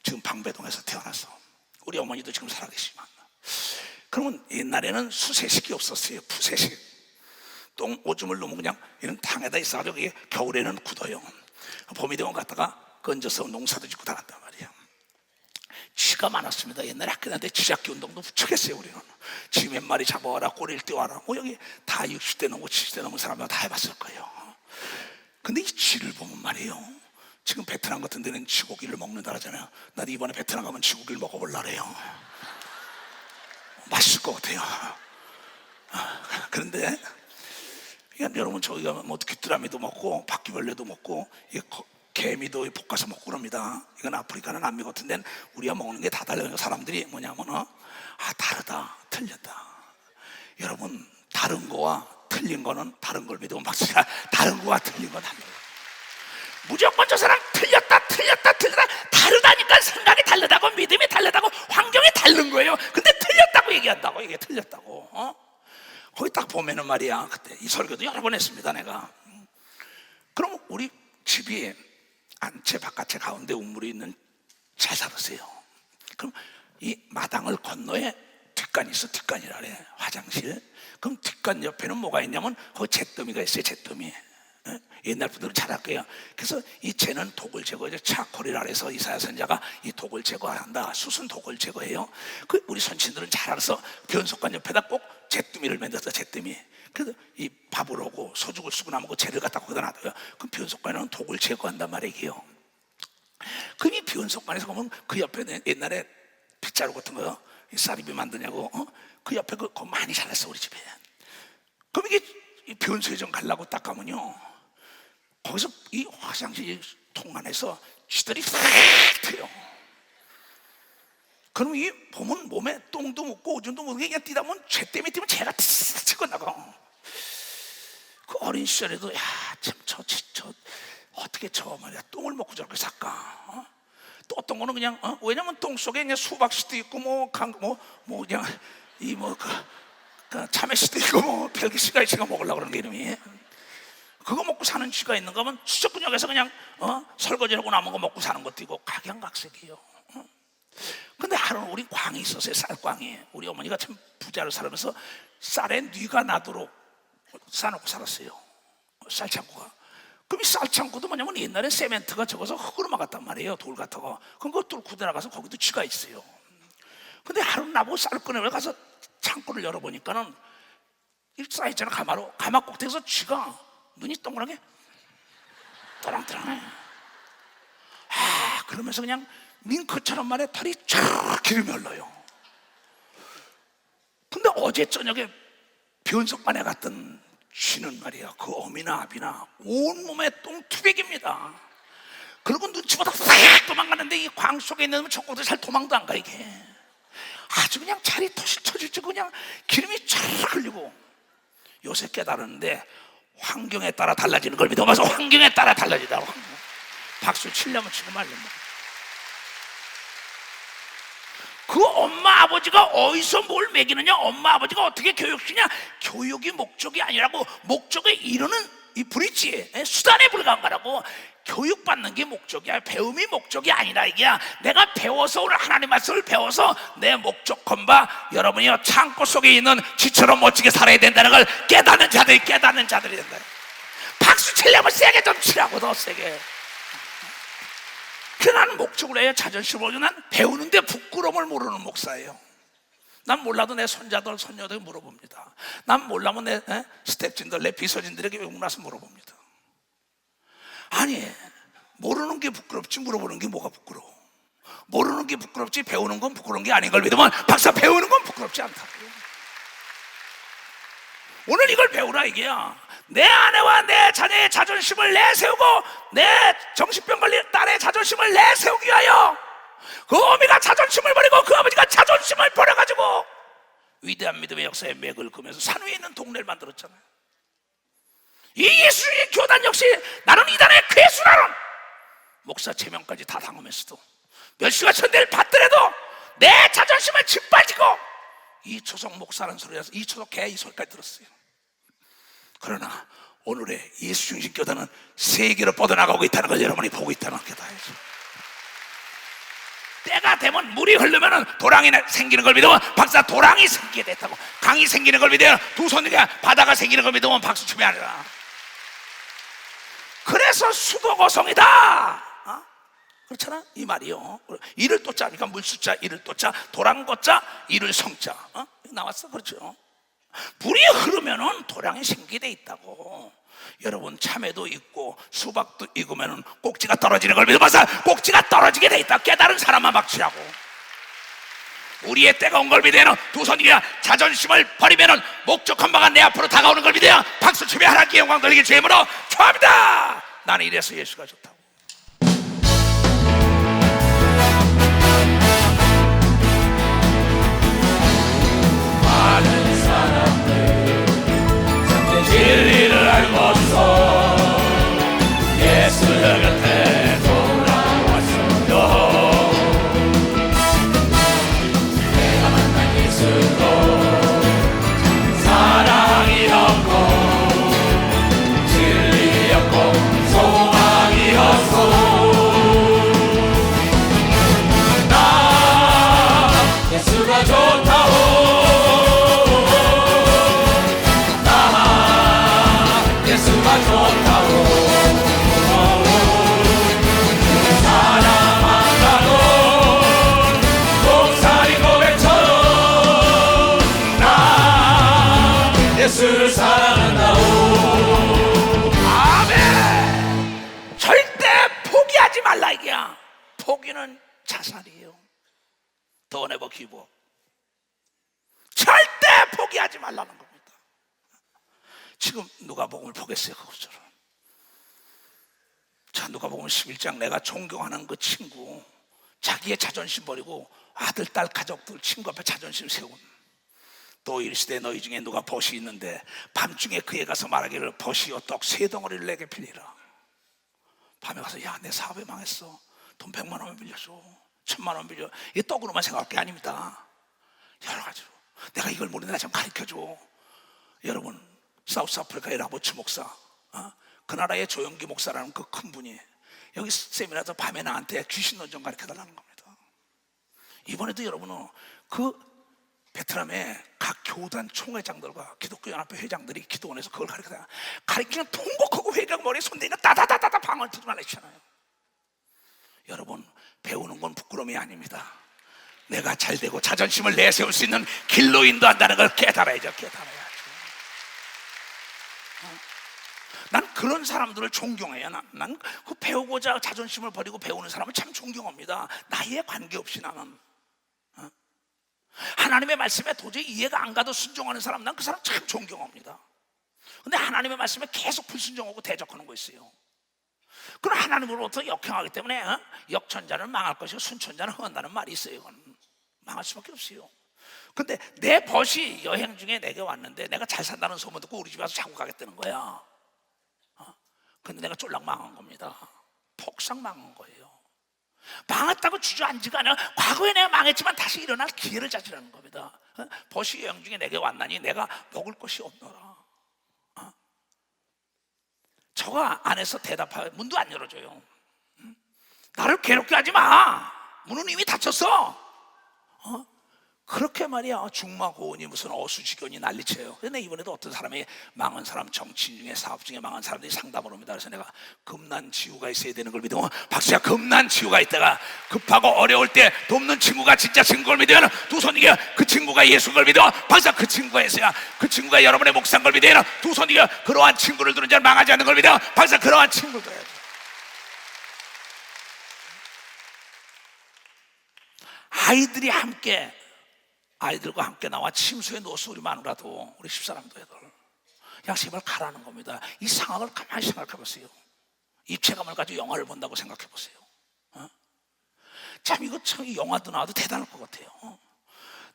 지금 방배동에서 태어나서 우리 어머니도 지금 살아계시지만 그러면 옛날에는 수세식이 없었어요. 푸세식. 똥 오줌을 놓으면 그냥 이런 탕에다 있어가지고 이게 겨울에는 굳어요. 봄이 되면 갔다가 건져서 농사도 짓고 다녔단 말이에요. 쥐가 많았습니다. 옛날에 학교 다닐 때 쥐잡기 운동도 무척 했어요. 우리는 쥐 몇 마리 잡아와라 꼬리를 띄워라 뭐 여기 다 60대 넘고 70대 넘은 사람들 다 해봤을 거예요. 근데 이 쥐를 보면 말이에요, 지금 베트남 같은 데는 쥐고기를 먹는다 하잖아요. 나도 이번에 베트남 가면 쥐고기를 먹어보려고 해요. 맛있을 것 같아요. 그런데 그러니까 여러분 저희가 뭐 귀뚜라미도 먹고 바퀴벌레도 먹고 개미도 볶아서 먹고 그럽니다. 이건 아프리카나 남미 같은 데는 우리가 먹는 게 다 달라요. 사람들이 뭐냐면 다르다, 틀렸다. 여러분 다른 거와 틀린 거는 다른 걸 믿으면 박수가 다른 거와 틀린 건 달라요. 무조건 저 사람 틀렸다 다르다니까 생각이 다르다고 믿음이 다르다고 환경이 다른 거예요. 근데 틀렸다고 얘기한다고. 이게 틀렸다고. 거기 딱 보면은 말이야, 그때 이 설교도 여러 번 했습니다 내가. 그럼 우리 집이 안채 바깥에 가운데 우물이 있는 잘 살았어요. 그럼 이 마당을 건너에 뒷간이 있어. 뒷간이라 그래, 화장실. 그럼 뒷간 옆에는 뭐가 있냐면 거기 잿더미가 있어요. 잿더미. 옛날 분들은 잘 알 거예요. 그래서 이 쟤는 독을 제거해서 차콜이라 해서 이사야 선자가 이 독을 제거한다. 숯은 독을 제거해요. 그 우리 선친들은 잘 알아서 변속관 옆에다 꼭 잿더미를 만들었어. 잿더미. 그래서 이 밥을 오고 소죽을 쓰고 남은 거 재를 갖다 거기다 놔둬요. 그럼 변속관에는 독을 제거한단 말이에요. 그럼 이 변속관에서 보면 그 옆에 옛날에 빗자루 같은 거요, 쌀입이 만드냐고, 그 옆에 그거 많이 잘랐어 우리 집에. 그럼 이게 변소에 좀 가려고 딱 가면요, 거기서 이 화장실 통 안에서 쥐들이 싹 트요. 그럼 이 보면 몸에 똥도 묻고 오줌도 묻고 그냥 뛰다 보면 쟤 때문에 뛰면 쟤가 치고 나가. 그 어린 시절에도 저 어떻게 저 말이야 똥을 먹고 저렇게 살까? 또 어떤 거는 그냥 왜냐면 똥 속에 그냥 수박씨도 있고 뭐 그냥 그 참외씨도 있고 뭐 별기씨가 지가 먹으려고 그러는 게 이름이. 그거 먹고 사는 쥐가 있는가 하면 수족근육에서 그냥 설거지하고 남은 거 먹고 사는 것도 있고 각양각색이에요. 근데 하루는 우리 광이 있었어요. 쌀광이. 우리 어머니가 참 부자로 살면서 쌀에 뉘가 나도록 싸놓고 살았어요. 쌀창고가. 그럼 이 쌀창고도 뭐냐면 옛날에 세멘트가 적어서 흙으로 막았단 말이에요. 돌 같은 거. 그럼 그거 뚫고 들어가서 거기도 쥐가 있어요. 근데 하루 나보고 쌀 꺼내러 가서 창고를 열어보니까는 이 쌓여있잖아. 가마 꼭대기에서 쥐가 눈이 동그랗게 또랑또랑해. 그러면서 그냥 밍크처럼 말에 털이 쫙 기름이 흘러요. 근데 어제 저녁에 변속관에 갔던 쥐는 말이야, 그 어미나 아비나 온몸에 똥투백입니다. 그리고 눈치보다 싹 도망가는데 이 광 속에 있는 젖고도 잘 도망도 안 가. 이게 아주 그냥 자리 터질지 그냥 기름이 쫙 흘리고. 요새 깨달았는데 환경에 따라 달라지는 걸 믿어봐서 환경에 따라 달라지다고. 박수 치려면 치고 말려면. 그 엄마 아버지가 어디서 뭘 먹이느냐, 엄마 아버지가 어떻게 교육시냐, 교육이 목적이 아니라고. 목적에 이르는 이 브릿지, 수단에 불과한 거라고. 교육받는 게 목적이야. 배움이 목적이 아니라 이게야. 내가 배워서 오늘 하나님 말씀을 배워서 내 목적한 바 여러분이요 창고 속에 있는 쥐처럼 멋지게 살아야 된다는 걸 깨닫는 자들이 된다. 박수 치려면 세게 좀 치라고, 더 세게. 그래, 나는 목적으로 해요. 자존심을 보여. 난 배우는데 부끄러움을 모르는 목사예요. 난 몰라도 내 손자들 손녀들 물어봅니다. 난 몰라면 내 스텝진들 내 비서진들에게 외국 나서 물어봅니다. 아니, 모르는 게 부끄럽지 물어보는 게 뭐가 부끄러워? 모르는 게 부끄럽지 배우는 건 부끄러운 게 아닌 걸 믿으면 박사 배우는 건 부끄럽지 않다고. 오늘 이걸 배우라 이게야. 내 아내와 내 자녀의 자존심을 내세우고 내 정신병 걸린 딸의 자존심을 내세우기 위하여 그 어미가 자존심을 버리고 그 아버지가 자존심을 버려가지고 위대한 믿음의 역사에 맥을 그으면서 산 위에 있는 동네를 만들었잖아요. 이 예수의 교단 역시 나는 이단의 괴수라는 목사 제명까지 다 당하면서도 몇 시가 천대를 받더라도 내 자존심을 짓밟고 이초석 목사라는 소리라서 이초석 개 이 소리까지 들었어요. 그러나 오늘의 예수 중심 교단은 세계로 뻗어나가고 있다는 걸 여러분이 보고 있다는 거다죠. 때가 되면 물이 흐르면 도랑이 생기는 걸 믿으면 박사 도랑이 생기게 됐다고. 강이 생기는 걸 믿으면 두 손들이 바다가 생기는 걸 믿으면 박수 치면 아니라. 그래서 수도고성이다. 그렇잖아 이 말이요. 이를 또자, 그러니까 물수자 이를 또자, 도랑 거자 이를 성자. 나왔어. 그렇죠. 물이 흐르면은 도랑이 생기게 돼 있다고. 여러분 참외도 있고 수박도 익으면은 꼭지가 떨어지는 걸 믿어봐서 꼭지가 떨어지게 돼 있다. 깨달은 사람만 박치라고. 우리의 때가 온 걸 믿어야 두 손 위에 자존심을 버리면은 목적한 바가 내 앞으로 다가오는 걸 믿어야 박수 치며 하나님께 영광 돌리기 주임으로 축하합니다. 나는 이래서 예수가 좋다고. 많은 사람들 참된 진리를 알고서 예수 곁에 돌아왔어요. 내가 만난 예수도 사랑이었고 진리였고 소망이었고 나 예수가 좋다고 예수가 좋다고 사랑한다고 목사리 고백처럼 나 예수를 사랑한다고. 아멘. 절대 포기하지 말라 이게야. 포기는 자살이에요. Don't ever give up. 절대 포기하지 말라는 겁니다. 지금 누가복음을 보겠어요. 그것처럼. 자, 누가복음 11장 내가 존경하는 그 친구, 자기의 자존심 버리고 아들, 딸, 가족들, 친구 앞에 자존심 세운. 또 이르시되 너희 중에 누가 벗이 있는데 밤중에 그에 가서 말하기를 벗이요 떡 세 덩어리를 내게 빌리라. 밤에 가서 야, 내 사업이 망했어. 돈 100만 원만 빌려줘. 1000만 원 빌려. 이게 떡으로만 생각할 게 아닙니다. 여러 가지로. 내가 이걸 모르는데 나 좀 가르쳐줘. 여러분, 사우스 아프리카의 라보츠 목사, 그 나라의 조영기 목사라는 그 큰 분이 여기 세미나에서 밤에 나한테 귀신 논 좀 가르쳐달라는 겁니다. 이번에도 여러분은 그 베트남의 각 교단 총회장들과 기독교 연합회 회장들이 기도원에서 그걸 가르쳐달라. 가르치는 통곡하고 회장 머리에 손대니까 따다다다다 방언 들만 했잖아요. 여러분, 배우는 건 부끄러움이 아닙니다. 내가 잘 되고 자존심을 내세울 수 있는 길로 인도한다는 걸 깨달아야죠. 깨달아야죠. 난 그런 사람들을 존경해요. 난 그 배우고자 자존심을 버리고 배우는 사람을 참 존경합니다. 나이에 관계없이 나는 하나님의 말씀에 도저히 이해가 안 가도 순종하는 사람, 난 그 사람 참 존경합니다. 근데 하나님의 말씀에 계속 불순종하고 대적하는 거 있어요. 그럼 하나님으로부터 역행하기 때문에 역천자는 망할 것이고 순천자는 흥한다는 말이 있어요. 이건 망할 수밖에 없어요. 근데 내 벗이 여행 중에 내게 왔는데 내가 잘 산다는 소문 듣고 우리 집에 와서 자고 가겠다는 거야. 근데 내가 쫄랑 망한 겁니다. 폭삭 망한 거예요. 망했다고 주저앉지가 않아요. 과거에 내가 망했지만 다시 일어날 기회를 찾으라는 겁니다. 벗이 여행 중에 내게 왔나니 내가 먹을 것이 없노라. 저가 안에서 대답하여 문도 안 열어줘요. 나를 괴롭게 하지 마. 문은 이미 닫혔어. 그렇게 말이야. 중마고원이 무슨 어수지견이 난리쳐요. 근데 이번에도 어떤 사람이 망한 사람, 정치인 중에 사업 중에 망한 사람들이 상담을 옵니다. 그래서 내가 급난지우가 있어야 되는 걸 믿으면 박수야, 급난지우가 있다가 급하고 어려울 때 돕는 친구가 진짜 친구를 믿으면 두 손 이겨 그 친구가 예수인 걸 믿어. 박수야, 그 친구가 예수야. 그 친구가 여러분의 목사인 걸 믿으면 두 손 이겨 그러한 친구를 두는 자는 망하지 않는 걸 믿어. 박수야, 그러한 친구를 둬야지. 아이들과 함께 나와 침소에 누워서 우리 마누라도 우리 집사람도 애들 그냥 제발 가라는 겁니다. 이 상황을 가만히 생각해 보세요. 입체감을 가지고 영화를 본다고 생각해 보세요. 참 이거 참 영화도 나와도 대단할 것 같아요.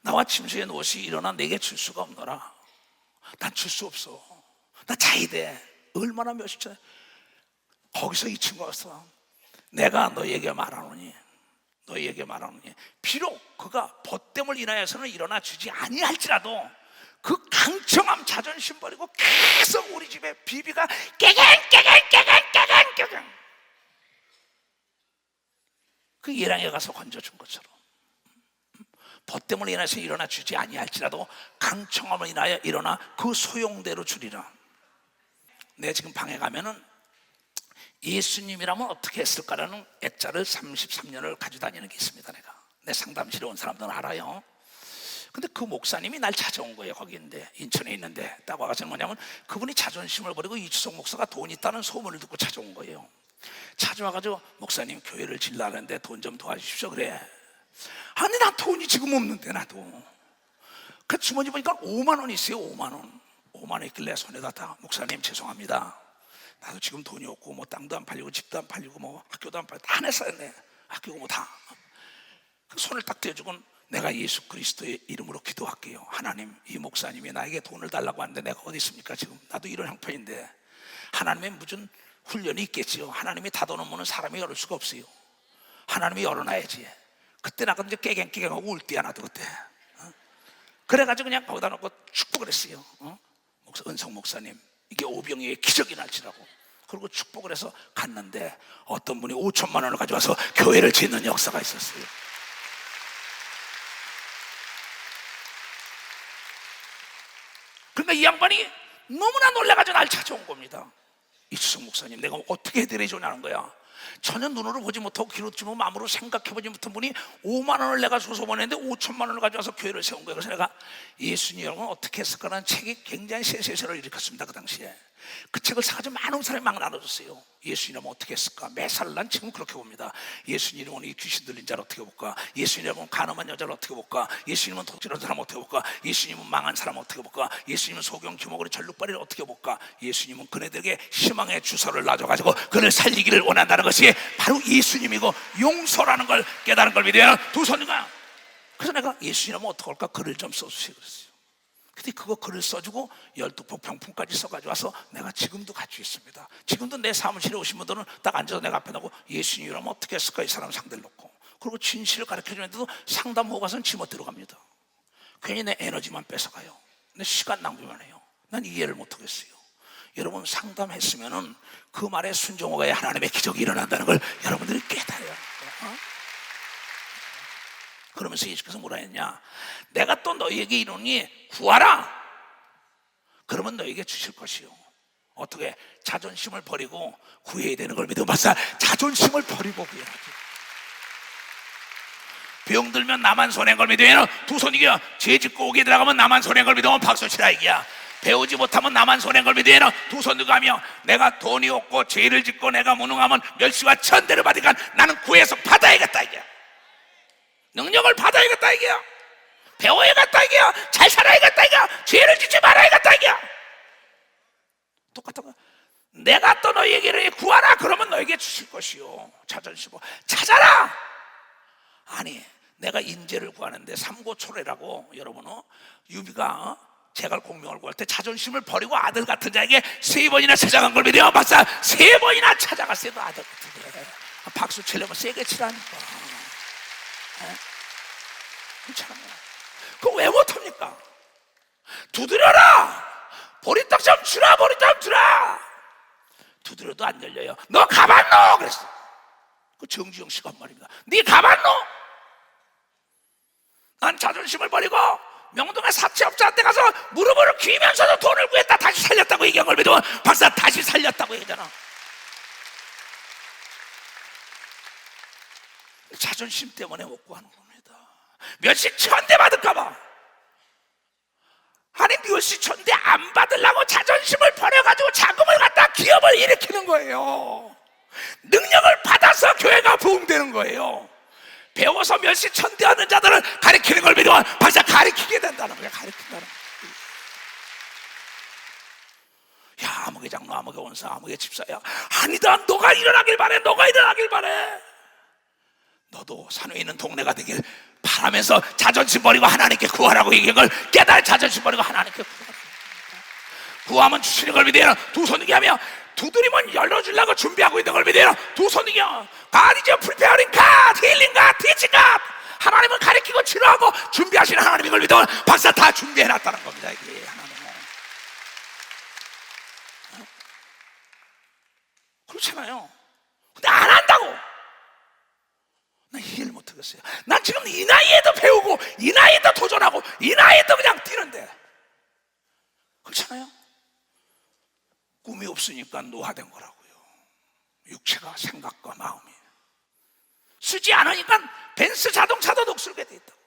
나와 침소에 누워서 일어나 내게 줄 수가 없노라. 난 줄 수 없어. 나 자이대. 얼마나 몇십째. 거기서 이 친구가 왔어. 내가 너에게 말하노니 비록 그가 벗됨을 인하여서는 일어나 주지 아니할지라도 그 강청함 자존심 버리고 계속 우리 집에 비비가 깨갱 그 예랑에 가서 건져준 것처럼 벗됨을 인하여서 일어나 주지 아니할지라도 강청함을 인하여 일어나 그 소용대로 주리라. 내가 지금 방에 가면은 예수님이라면 어떻게 했을까라는 액자를 33년을 가지고 다니는 게 있습니다. 내 상담실에 온 사람들은 알아요. 근데 그 목사님이 날 찾아온 거예요. 거기 있는데, 인천에 있는데 딱 와가지고 뭐냐면 그분이 자존심을 버리고 이주석 목사가 돈 있다는 소문을 듣고 찾아온 거예요. 찾아와가지고 목사님 교회를 질러하는데 돈 좀 도와주십시오. 그래. 아니 나 돈이 지금 없는데 나도. 그 주머니 보니까 5만 원 있어요. 5만 원. 5만 원 있길래 손에다 다 목사님 죄송합니다. 나도 지금 돈이 없고 뭐 땅도 안 팔리고 집도 안 팔리고 뭐 학교도 안 팔리고 다 냈었네. 학교고 뭐 다. 그 손을 딱 떼주고 내가 예수 그리스도의 이름으로 기도할게요. 하나님, 이 목사님이 나에게 돈을 달라고 하는데 내가 어디 있습니까 지금? 나도 이런 형편인데 하나님의 무슨 훈련이 있겠지요. 하나님이 닫아놓은 문은 사람이 열을 수가 없어요. 하나님이 열어놔야지. 그때 나가 이제 깨갱깨갱하고 울띠야 나도 그때. 그래가지고 그냥 거기다 놓고 축복을 했어요. 은성 목사님, 이게 오병이의 기적이 날지라고. 그리고 축복을 해서 갔는데 어떤 분이 5천만 원을 가져와서 교회를 짓는 역사가 있었어요. 그러니까 이 양반이 너무나 놀라가지고 날 찾아온 겁니다. 이수성 목사님, 내가 어떻게 해드려주냐는 거야. 전혀 눈으로 보지 못하고 귀로 듣지 못하고 마음으로 생각해보지 못한 분이 5만 원을 내가 줘서 보냈는데 5천만 원을 가져와서 교회를 세운 거예요. 그래서 내가 예수님 여러분 어떻게 했을까라는 책이 굉장히 센세이션을 일으켰습니다. 그 당시에 그 책을 사가지고 많은 사람이 막 나눠줬어요. 예수님은 어떻게 했을까? 매사를 난 지금 그렇게 봅니다. 예수님은 이 귀신 들린 자를 어떻게 볼까? 예수님은 가늠한 여자를 어떻게 볼까? 예수님은 독질한 사람 어떻게 볼까? 예수님은 망한 사람 어떻게 볼까? 예수님은 소경 기목으로 전룩발이를 어떻게 볼까? 예수님은 그네들에게 희망의 주소를 놔줘가지고 그를 살리기를 원한다는 것이 바로 예수님이고 용서라는 걸 깨달은 걸 믿어야 두 손인가. 그래서 내가 예수님은 어떡할까? 글을 좀 써주세요 그랬어요. 근데 그거 글을 써주고 12폭 병풍까지 써가지고 와서 내가 지금도 가지고 있습니다. 지금도 내 사무실에 오신 분들은 딱 앉아서 내가 앞에 놓고 예수님이라면 어떻게 했을까? 이 사람 상대를 놓고. 그리고 진실을 가르쳐주는데도 상담하고 가서는 지멋대로 갑니다. 괜히 내 에너지만 뺏어가요. 내 시간 낭비만 해요. 난 이해를 못하겠어요. 여러분 상담했으면은 그 말에 순종하야 하나님의 기적이 일어난다는 걸 여러분들이 깨달아야 합니다. 그러면서 예수께서 뭐라 했냐? 내가 또 너희에게 이르노니 구하라. 그러면 너희에게 주실 것이요. 어떻게? 자존심을 버리고 구해야 되는 걸 믿어 봤어. 자존심을 버리고 구해야지. 병 들면 나만 손해인 걸 믿으면 두 손 이겨. 죄 짓고 오게 들어가면 나만 손해인 걸 믿으면 박수 치라 이기야. 배우지 못하면 나만 손해인 걸 믿으면 두 손 들고 하며 내가 돈이 없고 죄를 짓고 내가 무능하면 멸시와 천대를 받으니까 나는 구해서 받아야겠다 이기야. 능력을 받아야겠다 이게야. 배워야겠다 이게야. 잘 살아야겠다 이게야. 죄를 짓지 말아야겠다 이게야. 똑같은 거야. 내가 또 너희에게 구하라. 그러면 너에게 주실 것이요. 자존심을 찾아라. 아니 내가 인재를 구하는데 삼고초래라고 여러분은 유비가 제갈 공명을 구할 때 자존심을 버리고 아들 같은 자에게 3번이나 찾아간 걸 믿어요. 박사 3번이나 찾아갔어요. 아들 같은 자. 박수 치려면 세게 치라니까. 그렇잖아요. 그거 왜 못합니까? 두드려라. 보리떡 좀 주라. 보리떡 좀 주라. 두드려도 안 열려요. 너 가만 놓 그랬어. 그 정주영 씨가 한 말입니다. 네 가만 놓. 난 자존심을 버리고 명동의 사채업자한테 가서 무릎을 퀴면서도 돈을 구했다. 다시 살렸다고 얘기한 걸 믿으면 박사 다시 살렸다고 얘기하잖아. 자존심 때문에 못 구하는 겁니다. 몇십 천대 받을까봐. 아니 몇십 천대 안 받으려고 자존심을 버려가지고 자금을 갖다 기업을 일으키는 거예요. 능력을 받아서 교회가 부흥되는 거예요. 배워서 몇십 천대 하는 자들을 가르치는 걸 믿으면 박사 가르치게 된다는 거야. 가르친다는 거야. 야 아무개 장로 아무개 원사 아무개 집사야. 아니다 너가 일어나길 바래. 너가 일어나길 바래. 너도 산에 있는 동네가 되길 바라면서 자존심 버리고 하나님께 구하라고 얘기한 걸 깨달아. 자존심 버리고 하나님께 구하라고. 구하면 주시는 걸 믿어요. 두 손 들게 하며 두드리면 열어주려고 준비하고 있는 걸 믿어요. 두 손 들게 God is preparing God, healing God, teaching God. 하나님은 가르치고 치료하고 준비하시는 하나님인 걸 믿으면 박사 다 준비해놨다는 겁니다. 이게 하나님은 그렇잖아요. 근데 안 한다고. 난 이해를 못하겠어요. 난 지금 이 나이에도 배우고 이 나이에도 도전하고 이 나이에도 그냥 뛰는데 그렇잖아요. 꿈이 없으니까 노화된 거라고요. 육체가 생각과 마음이 쓰지 않으니까 벤츠 자동차도 녹슬게 돼 있다고.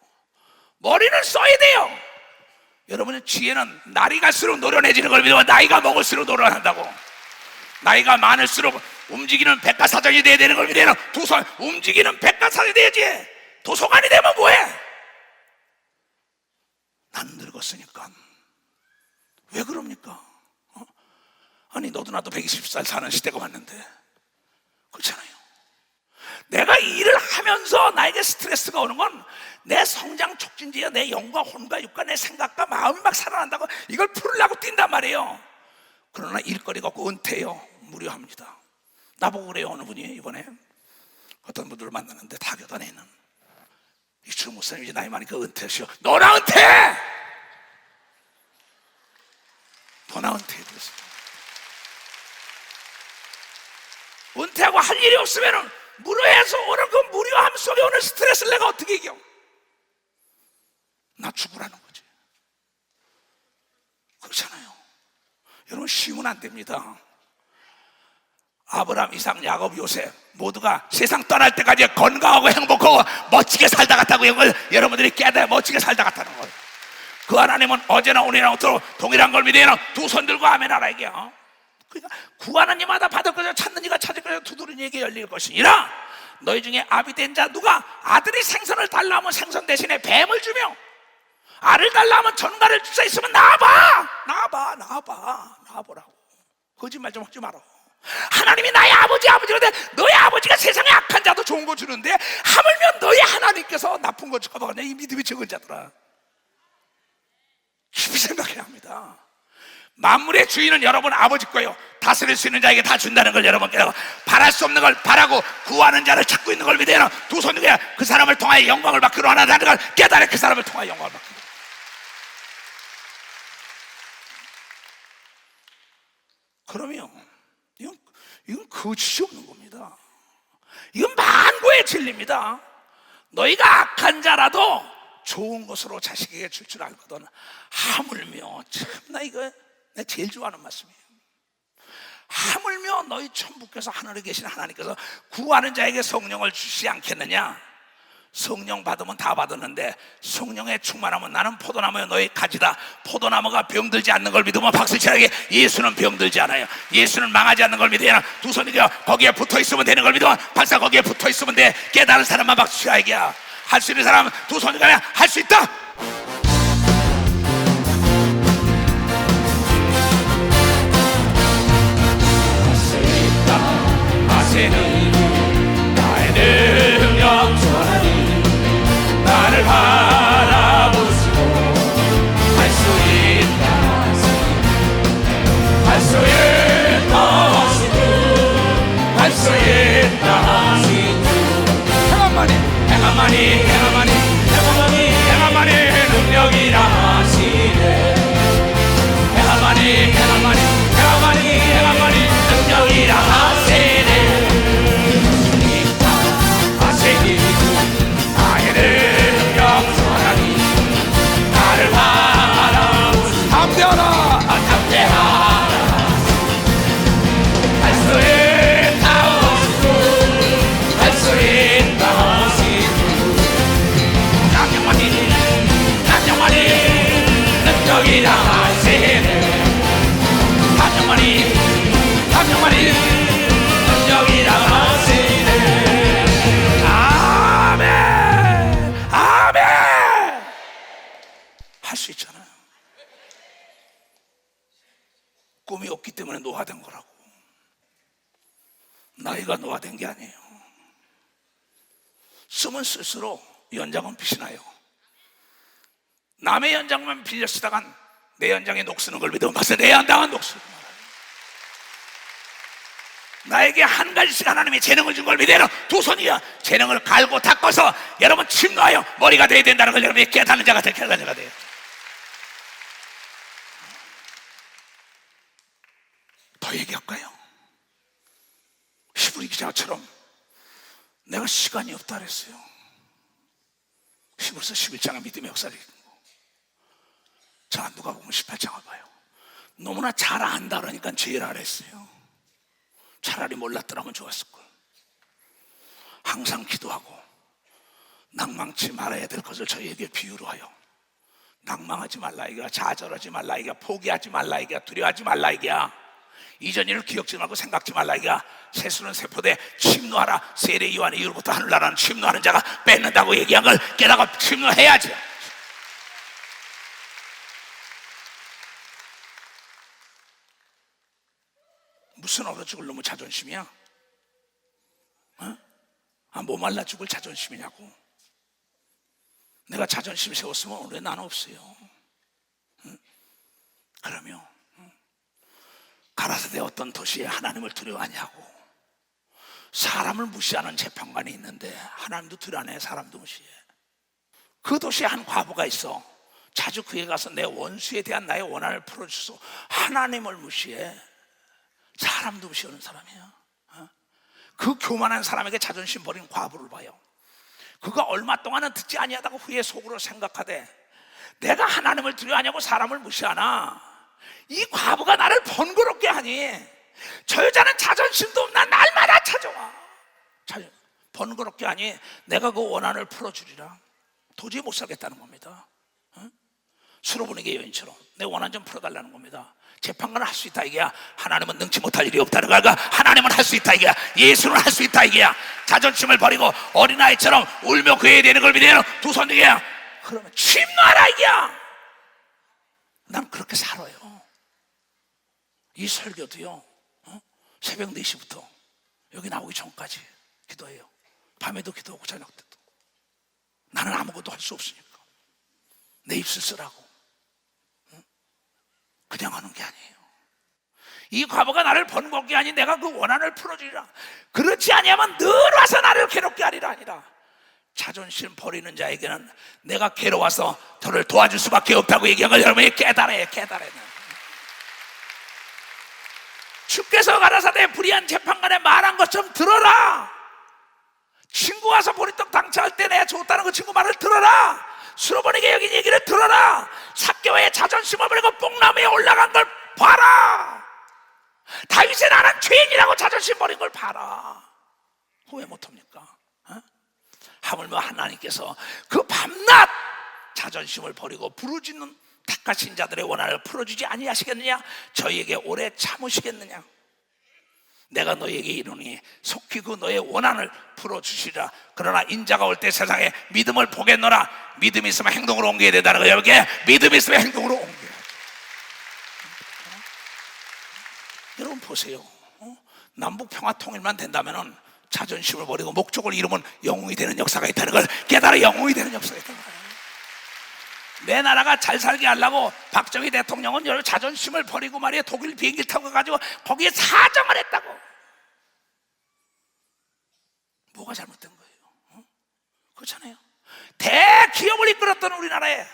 머리를 써야 돼요. 여러분의 지혜는 날이 갈수록 노련해지는 걸 믿으면 나이가 먹을수록 노련한다고. 나이가 많을수록 움직이는 백과사전이 돼야 되는 걸 믿어요. 두 손 움직이는 백과사전이 돼야지. 도서관이 되면 뭐해? 난 늙었으니까. 왜 그럽니까? 아니 너도 나도 120살 사는 시대가 왔는데 그렇잖아요. 내가 일을 하면서 나에게 스트레스가 오는 건 내 성장 촉진제야, 내 영과 혼과 육과 내 생각과 마음이 막 살아난다고 이걸 풀으려고 뛴단 말이에요. 그러나 일거리가 없고 은퇴해요. 무료합니다. 나보고 그래요. 어느 분이 이번에 어떤 분들을 만났는데 타교단에 있는 이주 목사님 이제 나이 많으니까 은퇴하시오. 너나 은퇴해! 너나 은퇴해 그랬어요. 은퇴하고 할 일이 없으면 무료해서 오는 그 무료함 속에 오는 스트레스를 내가 어떻게 이겨? 나 죽으라는 거지. 그렇잖아요. 여러분 쉬우면 안 됩니다. 아브라함, 이삭, 야곱, 요셉 모두가 세상 떠날 때까지 건강하고 행복하고 멋지게 살다 갔다고 이걸 여러분들이 깨달아 멋지게 살다 갔다는 거예요. 그 하나님은 어제나 오늘이나 동일한 걸 믿으면 두 손 들고 아멘 하라 이게요. 그러니까 구하는 이마다 받을 것이요 찾는 이가 찾을 것이요 두드리는 이에게 열릴 것이니라. 너희 중에 아비 된 자 누가 아들이 생선을 달라 하면 생선 대신에 뱀을 주며 알을 달라 하면 전갈을 줄 수 있으면 나와보라고. 거짓말 좀 하지 마라. 하나님이 나의 아버지인데 너의 아버지가 세상에 악한 자도 좋은 거 주는데 하물며 너희 하나님께서 나쁜 거 줘봐가냐. 이 믿음이 적은 자들아, 깊이 생각해야 합니다. 만물의 주인은 여러분 아버지 거예요. 다스릴 수 있는 자에게 다 준다는 걸 여러분 깨닫고, 바랄 수 없는 걸 바라고 구하는 자를 찾고 있는 걸 믿어야 두 손 들고 그 사람을 통하여 영광을 받기로 하나라는 걸 깨달아 그 사람을 통하여 영광을 받기로. 그러면 이건 거짓이 없는 겁니다. 이건 만고의 진리입니다. 너희가 악한 자라도 좋은 것으로 자식에게 줄 줄 알거든. 하물며, 참나 이거 내가 제일 좋아하는 말씀이에요. 하물며 너희 천부께서 하늘에 계신 하나님께서 구하는 자에게 성령을 주시지 않겠느냐. 성령 받으면 다 받았는데 성령에 충만하면 나는 포도나무에 너희 가지다. 포도나무가 병들지 않는 걸 믿으면 박수치라게 예수는 병들지 않아요. 예수는 망하지 않는 걸 믿어야 두 손이 거기에 붙어있으면 되는 걸 믿으면 박사 거기에 붙어있으면 돼. 깨달은 사람만 박수치라게 할 수 있는 사람은 두 손이 가면 할 수 있다. 하세는 나의 능력 전하니 나를 바라보시고 할 수 있다 할 수 있다 할 수 있다 행함만이 능력이라 하시네. 행함만이 능력이라 하시네. 하시니 나의 능력 전하니 나를 바라보시고 담대하라 할 수 있다 할 수 있다 남영만이 능력이라 하시네. 남영만이 능력이라 하시네. 아멘 아멘. 할 수 있잖아요. 꿈이 없기 때문에 노화된 거라고. 나이가 노화된 게 아니에요. 쓰면 쓸수록 연장은 빛이 나요. 남의 연장만 빌려 쓰다간 내 연장에 녹쓰는 걸 믿으면 벌써 내 연장은 녹쓰는 거예요. 나에게 한 가지씩 하나님이 재능을 준 걸 믿어요. 두 손이야 재능을 갈고 닦아서 여러분 침 놓아요. 머리가 돼야 된다는 걸 여러분이 깨닫는 자가 돼요. 깨닫는 자가 돼요. 더 얘기할까요? 히브리 기자처럼 내가 시간이 없다 그랬어요. 히브리서 11장의 믿음의 역사를 읽는 거. 자, 누가복음 18장을 봐요. 너무나 잘 안다 그러니까 제일 알았어요. 차라리 몰랐더라면 좋았을걸. 항상 기도하고 낭망치 말아야 될 것을 저희에게 비유로 하여 낭망하지 말라 이거야. 좌절하지 말라 이거야. 포기하지 말라 이거야. 두려워하지 말라 이거야. 이전 일을 기억지 말고 생각지 말라. 이가 세수는 세포대 침노하라. 세례 요한의 이후로부터 하늘나라는 침노하는 자가 뺏는다고 얘기한 걸 깨닫고 침노해야죠. 무슨 얼어 죽을 놈의 자존심이야? 뭐 말라 죽을 자존심이냐고. 내가 자존심 세웠으면 오늘 나는 없어요. 그러면 가라사대 어떤 도시에 하나님을 두려워하냐고. 사람을 무시하는 재판관이 있는데 하나님도 두려워하네, 사람도 무시해. 그 도시에 한 과부가 있어. 자주 그에 가서 내 원수에 대한 나의 원한을 풀어주소. 하나님을 무시해. 사람도 무시하는 사람이야. 그 교만한 사람에게 자존심 버린 과부를 봐요. 그가 얼마 동안은 듣지 아니하다고 후에 속으로 생각하되 내가 하나님을 두려워하냐고 사람을 무시하나 이 과부가 나를 번거롭게 하니 저 여자는 자존심도 없나 날마다 찾아와. 번거롭게 하니 내가 그 원한을 풀어주리라. 도저히 못 살겠다는 겁니다. 수로분에게 여인처럼 내 원한 좀 풀어달라는 겁니다. 재판관은 할 수 있다 이게야. 하나님은 능치 못할 일이 없다는 거야. 하나님은 할 수 있다 이게야. 예수는 할 수 있다 이게야. 자존심을 버리고 어린아이처럼 울며 그에 되는 걸 믿는 두 손 이게야. 그러면 침노하라 이게야. 난 그렇게 살아요. 이 설교도요, 새벽 4시부터 여기 나오기 전까지 기도해요. 밤에도 기도하고 저녁 때도. 나는 아무것도 할 수 없으니까 내 입술 쓰라고. 그냥 하는 게 아니에요. 이 과부가 나를 번거롭게 하니 내가 그 원한을 풀어주리라. 그렇지 아니하면 늘 와서 나를 괴롭게 하리라 아니라. 자존심 버리는 자에게는 내가 괴로워서 저를 도와줄 수밖에 없다고 얘기한 걸 여러분이 깨달아야 깨달아야. 주께서 가라사대 불의한 재판관에 말한 것 좀 들어라. 친구 와서 보리떡 당차할 때 내가 줬다는 그 친구 말을 들어라. 수로번에게 여긴 얘기를 들어라. 삭개와의 자존심을 버리고 뽕나무에 올라간 걸 봐라. 다윗의 나는 죄인이라고 자존심 버린 걸 봐라. 왜 못합니까? 하물며 하나님께서 그 밤낮 자존심을 버리고 부르짖는 택하신 자들의 원한을 풀어주지 아니하시겠느냐? 저희에게 오래 참으시겠느냐? 내가 너에게 이르니 속히 그 너의 원한을 풀어주시리라. 그러나 인자가 올 때 세상에 믿음을 보겠노라. 믿음이 있으면 행동으로 옮겨야 된다는 거예요. 여기에 믿음이 있으면 행동으로 옮겨야죠. 여러분 보세요. 남북 평화 통일만 된다면 자존심을 버리고 목적을 이루면 영웅이 되는 역사가 있다는 걸 깨달아. 영웅이 되는 역사가 있다는 거예요. 내 나라가 잘 살게 하려고 박정희 대통령은 여러 자존심을 버리고 말이야 독일 비행기 타고 가가지고 거기에 사정을 했다고. 뭐가 잘못된 거예요? 그렇잖아요. 대기업을 이끌었던 우리나라에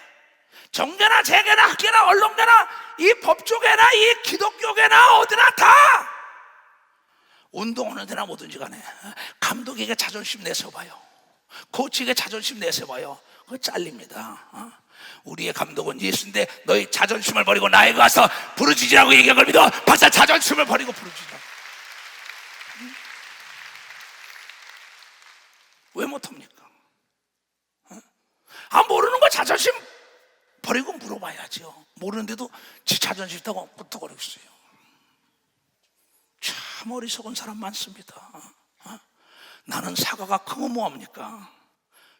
정계나 재계나 학계나 언론계나 이 법조계나 이 기독교계나 어디나 다 운동하는 데나 뭐든지 간에 감독에게 자존심 내세워봐요. 코치에게 자존심 내세워봐요. 그거 잘립니다. 우리의 감독은 예수인데 너희 자존심을 버리고 나에게 와서 부르짖으라고 얘기한 걸 믿어. 박사 자존심을 버리고 부르짖으라고. 왜 못합니까? 모르는 거 자존심 버리고 물어봐야죠. 모르는데도 지 자존심 있다고 끄떡거리고 있어요. 참 어리석은 사람 많습니다. 나는 사과가 크면 뭐합니까?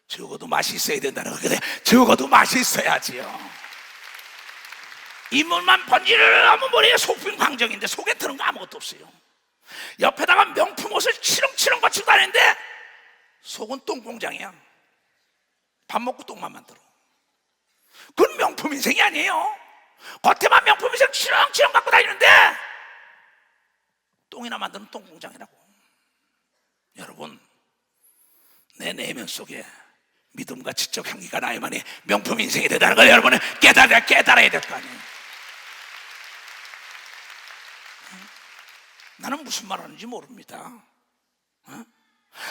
적어도 맛이 있어야 된다는 거거든요. 적어도 맛이 있어야지요. 인물만 번지르르 하면 머리에 속빈 광정인데 속에 드는 거 아무것도 없어요. 옆에다가 명품 옷을 치렁치렁 거치고 다니는데 속은 똥공장이야. 밥 먹고 똥만 만들어. 그건 명품 인생이 아니에요. 겉에만 명품 인생 치렁치렁 갖고 다니는데 똥이나 만드는 똥공장이라고. 여러분, 내 내면 속에 믿음과 지적 향기가 나야만이 명품 인생이 되다는 걸 여러분은 깨달아야 될 거 아니에요. 나는 무슨 말 하는지 모릅니다.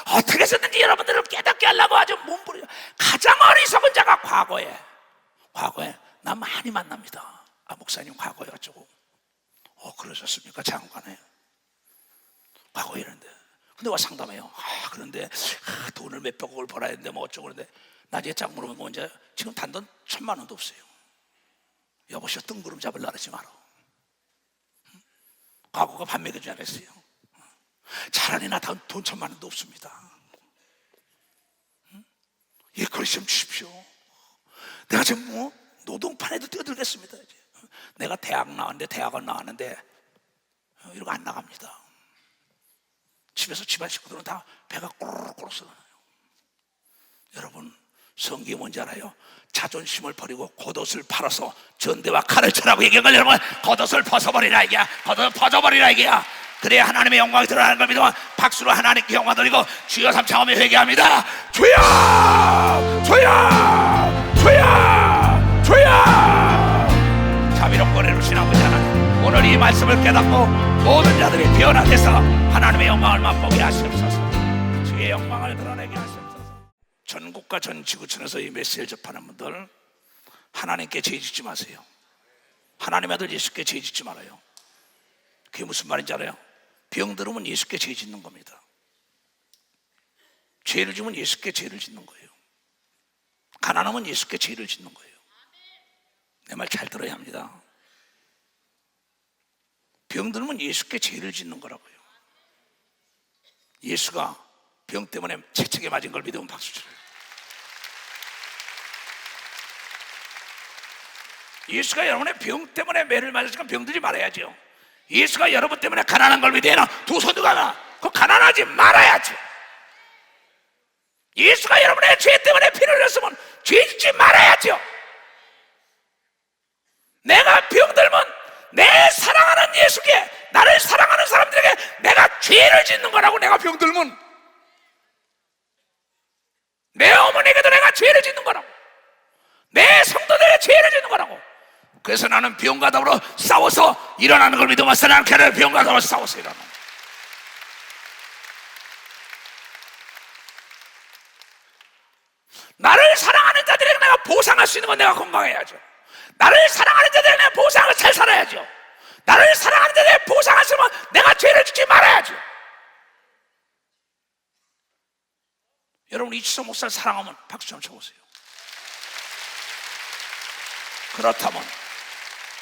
어떻게 해서든지 여러분들을 깨닫게 하려고 아주 몸부림. 가장 어리석은 자가 과거에 나 많이 만납니다. 목사님 과거에 어쩌고 그러셨습니까? 장관에 과거에 이랬는데 근데 와 상담해요. 그런데 돈을 몇백억을 벌어야 되는데 뭐 어쩌고 그러는데 나중에 짝 물으면 이제 지금 단돈 1,000만 원도 없어요. 여보시오 뜬구름 잡으려고 하지 마라. 과거가 반맥이지 않았어요. 차라리 나 돈 1,000만 원도 없습니다. 일거리 좀 주십시오. 내가 지금 뭐 노동판에도 뛰어들겠습니다. 이제. 내가 대학원 나왔는데 이러고 안 나갑니다. 집에서 집안 식구들은 다 배가 꼬르륵 썰어요. 여러분, 성경이 뭔지 알아요? 자존심을 버리고 겉옷을 팔아서 전대와 칼을 쳐라고 얘기한 걸 여러분, 겉옷을 벗어버리라 이게야. 겉옷을 벗어버리라 이게야. 그래야 하나님의 영광이 드러나는 겁니다. 박수로 하나님께 영광 돌리고 주여 삼창하며 회개합니다. 주여! 주여! 주여! 주여! 자비롭고 내루신 아버지 하나님, 오늘 이 말씀을 깨닫고 모든 자들이 변화돼서 하나님의 영광을 맛보게 하시옵소서. 주의 영광을 드러내게 하시옵소서. 전국과 전 지구촌에서 이 메시지를 접하는 분들, 하나님께 죄짓지 마세요. 하나님의 아들 예수께 죄짓지 말아요. 그게 무슨 말인지 알아요? 병 들으면 예수께 죄 짓는 겁니다. 죄를 지면 예수께 죄를 짓는 거예요. 가난하면 예수께 죄를 짓는 거예요. 내 말 잘 들어야 합니다. 병 들으면 예수께 죄를 짓는 거라고요. 예수가 병 때문에 채찍에 맞은 걸 믿으면 박수 쳐요. 예수가 여러분의 병 때문에 매를 맞으니까 병들지 말아야죠. 예수가 여러분 때문에 가난한 걸 믿어야 두 손 누가 나? 그 가난하지 말아야지. 예수가 여러분의 죄 때문에 피를 흘렸으면 죄 짓지 말아야죠. 내가 병들면 내 사랑하는 예수께, 나를 사랑하는 사람들에게 내가 죄를 짓는 거라고. 내가 병들면 내 어머니에게도 내가 죄를 짓는 거라고. 내 성도들에게 죄를 짓는 거라고. 그래서 나는 병과 더불어 싸워서 일어나는 걸 믿으면서 나는 걔를 병과 더불어 싸워서 일어나. 나를 사랑하는 자들에게 내가 보상할 수 있는 건 내가 건강해야죠. 나를 사랑하는 자들에게 내가 보상을 잘 살아야죠. 나를 사랑하는 자들에게 보상할 수 있으면 내가 죄를 짓지 말아야죠. 여러분, 이치성 목사를 사랑하면 박수 좀 쳐보세요. 그렇다면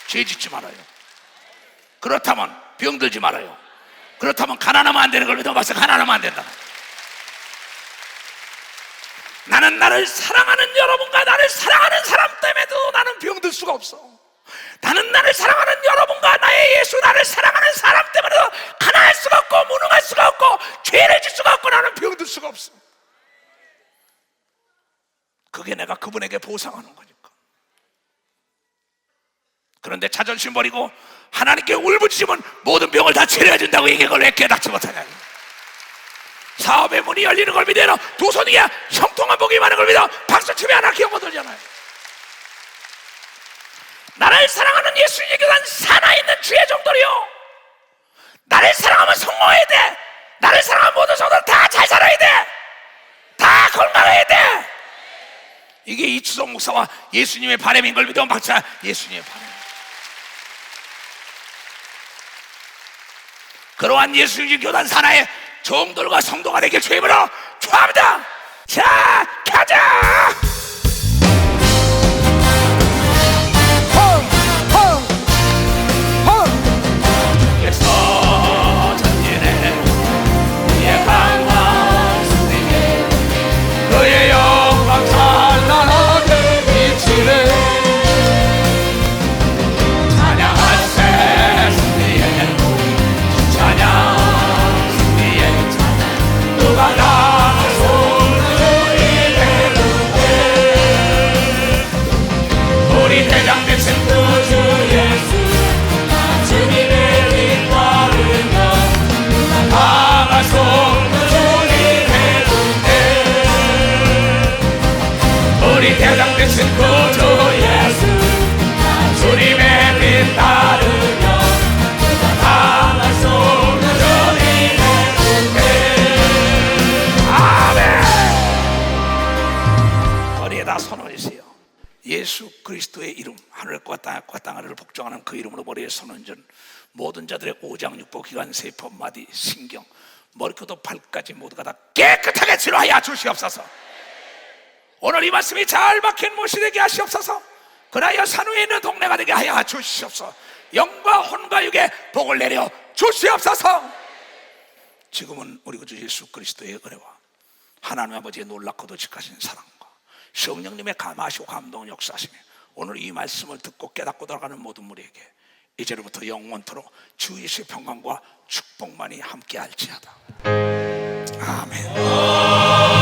죄 짓지 말아요. 그렇다면 병들지 말아요. 그렇다면 가난하면 안 되는 걸 믿어봐서 가난하면 안 된다. 나는 나를 사랑하는 여러분과 나를 사랑하는 사람 때문에도 나는 병들 수가 없어. 나는 나를 사랑하는 여러분과 나의 예수, 나를 사랑하는 사람 때문에도 가난할 수가 없고 무능할 수가 없고 죄를 질 수가 없고 나는 병들 수가 없어. 그게 내가 그분에게 보상하는 거니까. 그런데 자존심 버리고 하나님께 울부짖으면 모든 병을 다 치료해 준다고 얘기한 걸 왜 깨닫지 못하냐. 사업의 문이 열리는 걸 믿어요. 두 손 위에 형통한 복이 많은 걸 믿어 박수치며 하나 기억 얻으잖아요. 나를 사랑하는 예수님의 교단 살아있는 주의 종들이요, 나를 사랑하면 성공해야 돼. 나를 사랑하는 모든 성도들 다 잘 살아야 돼. 다 건강해야 돼. 이게 이치성 목사와 예수님의 바람인 걸 믿으면 박수야. 예수님의 바람. 그러한 예수님 교단 산하의 종들과 성도가 되길 주임으로 축원합니다. 자, 가자. 주께서 전진해 우리의 강한 승리에 너의 영광 찬란하게 비치네. 찬양하세 승리에 찬양, 승리의 찬양. 누가 나서 우리 배우게 우리 대장 되신 구주 예수 주님의 길 따르며 나가서 우리 배우게 우리 대장 되신 구주 예수 주님의 길 따르며 나가서 우리 배우게. 아멘. 머리에다 손을 얹으세요. 예수 그리스도의 이름, 하늘과 땅을 복종하는 그 이름으로 머리에 손을 얹은 모든 자들의 오장육부 기관 세포 마디 신경 머리부터 발까지 모두가 다 깨끗하게 치료하여 주시옵소서. 오늘 이 말씀이 잘 박힌 못이 되게 하시옵소서. 그나여 산후에 있는 동네가 되게 하여 주시옵소서. 영과 혼과 육에 복을 내려 주시옵소서. 지금은 우리 구주 예수 그리스도의 은혜와 하나님 아버지의 놀랍고도 직하신 사랑과 성령님의 감하시고 감동을 역사하시며 오늘 이 말씀을 듣고 깨닫고 돌아가는 모든 무리에게 이제로부터 영원토록 주 예수의 평강과 축복만이 함께할지어다. 아멘.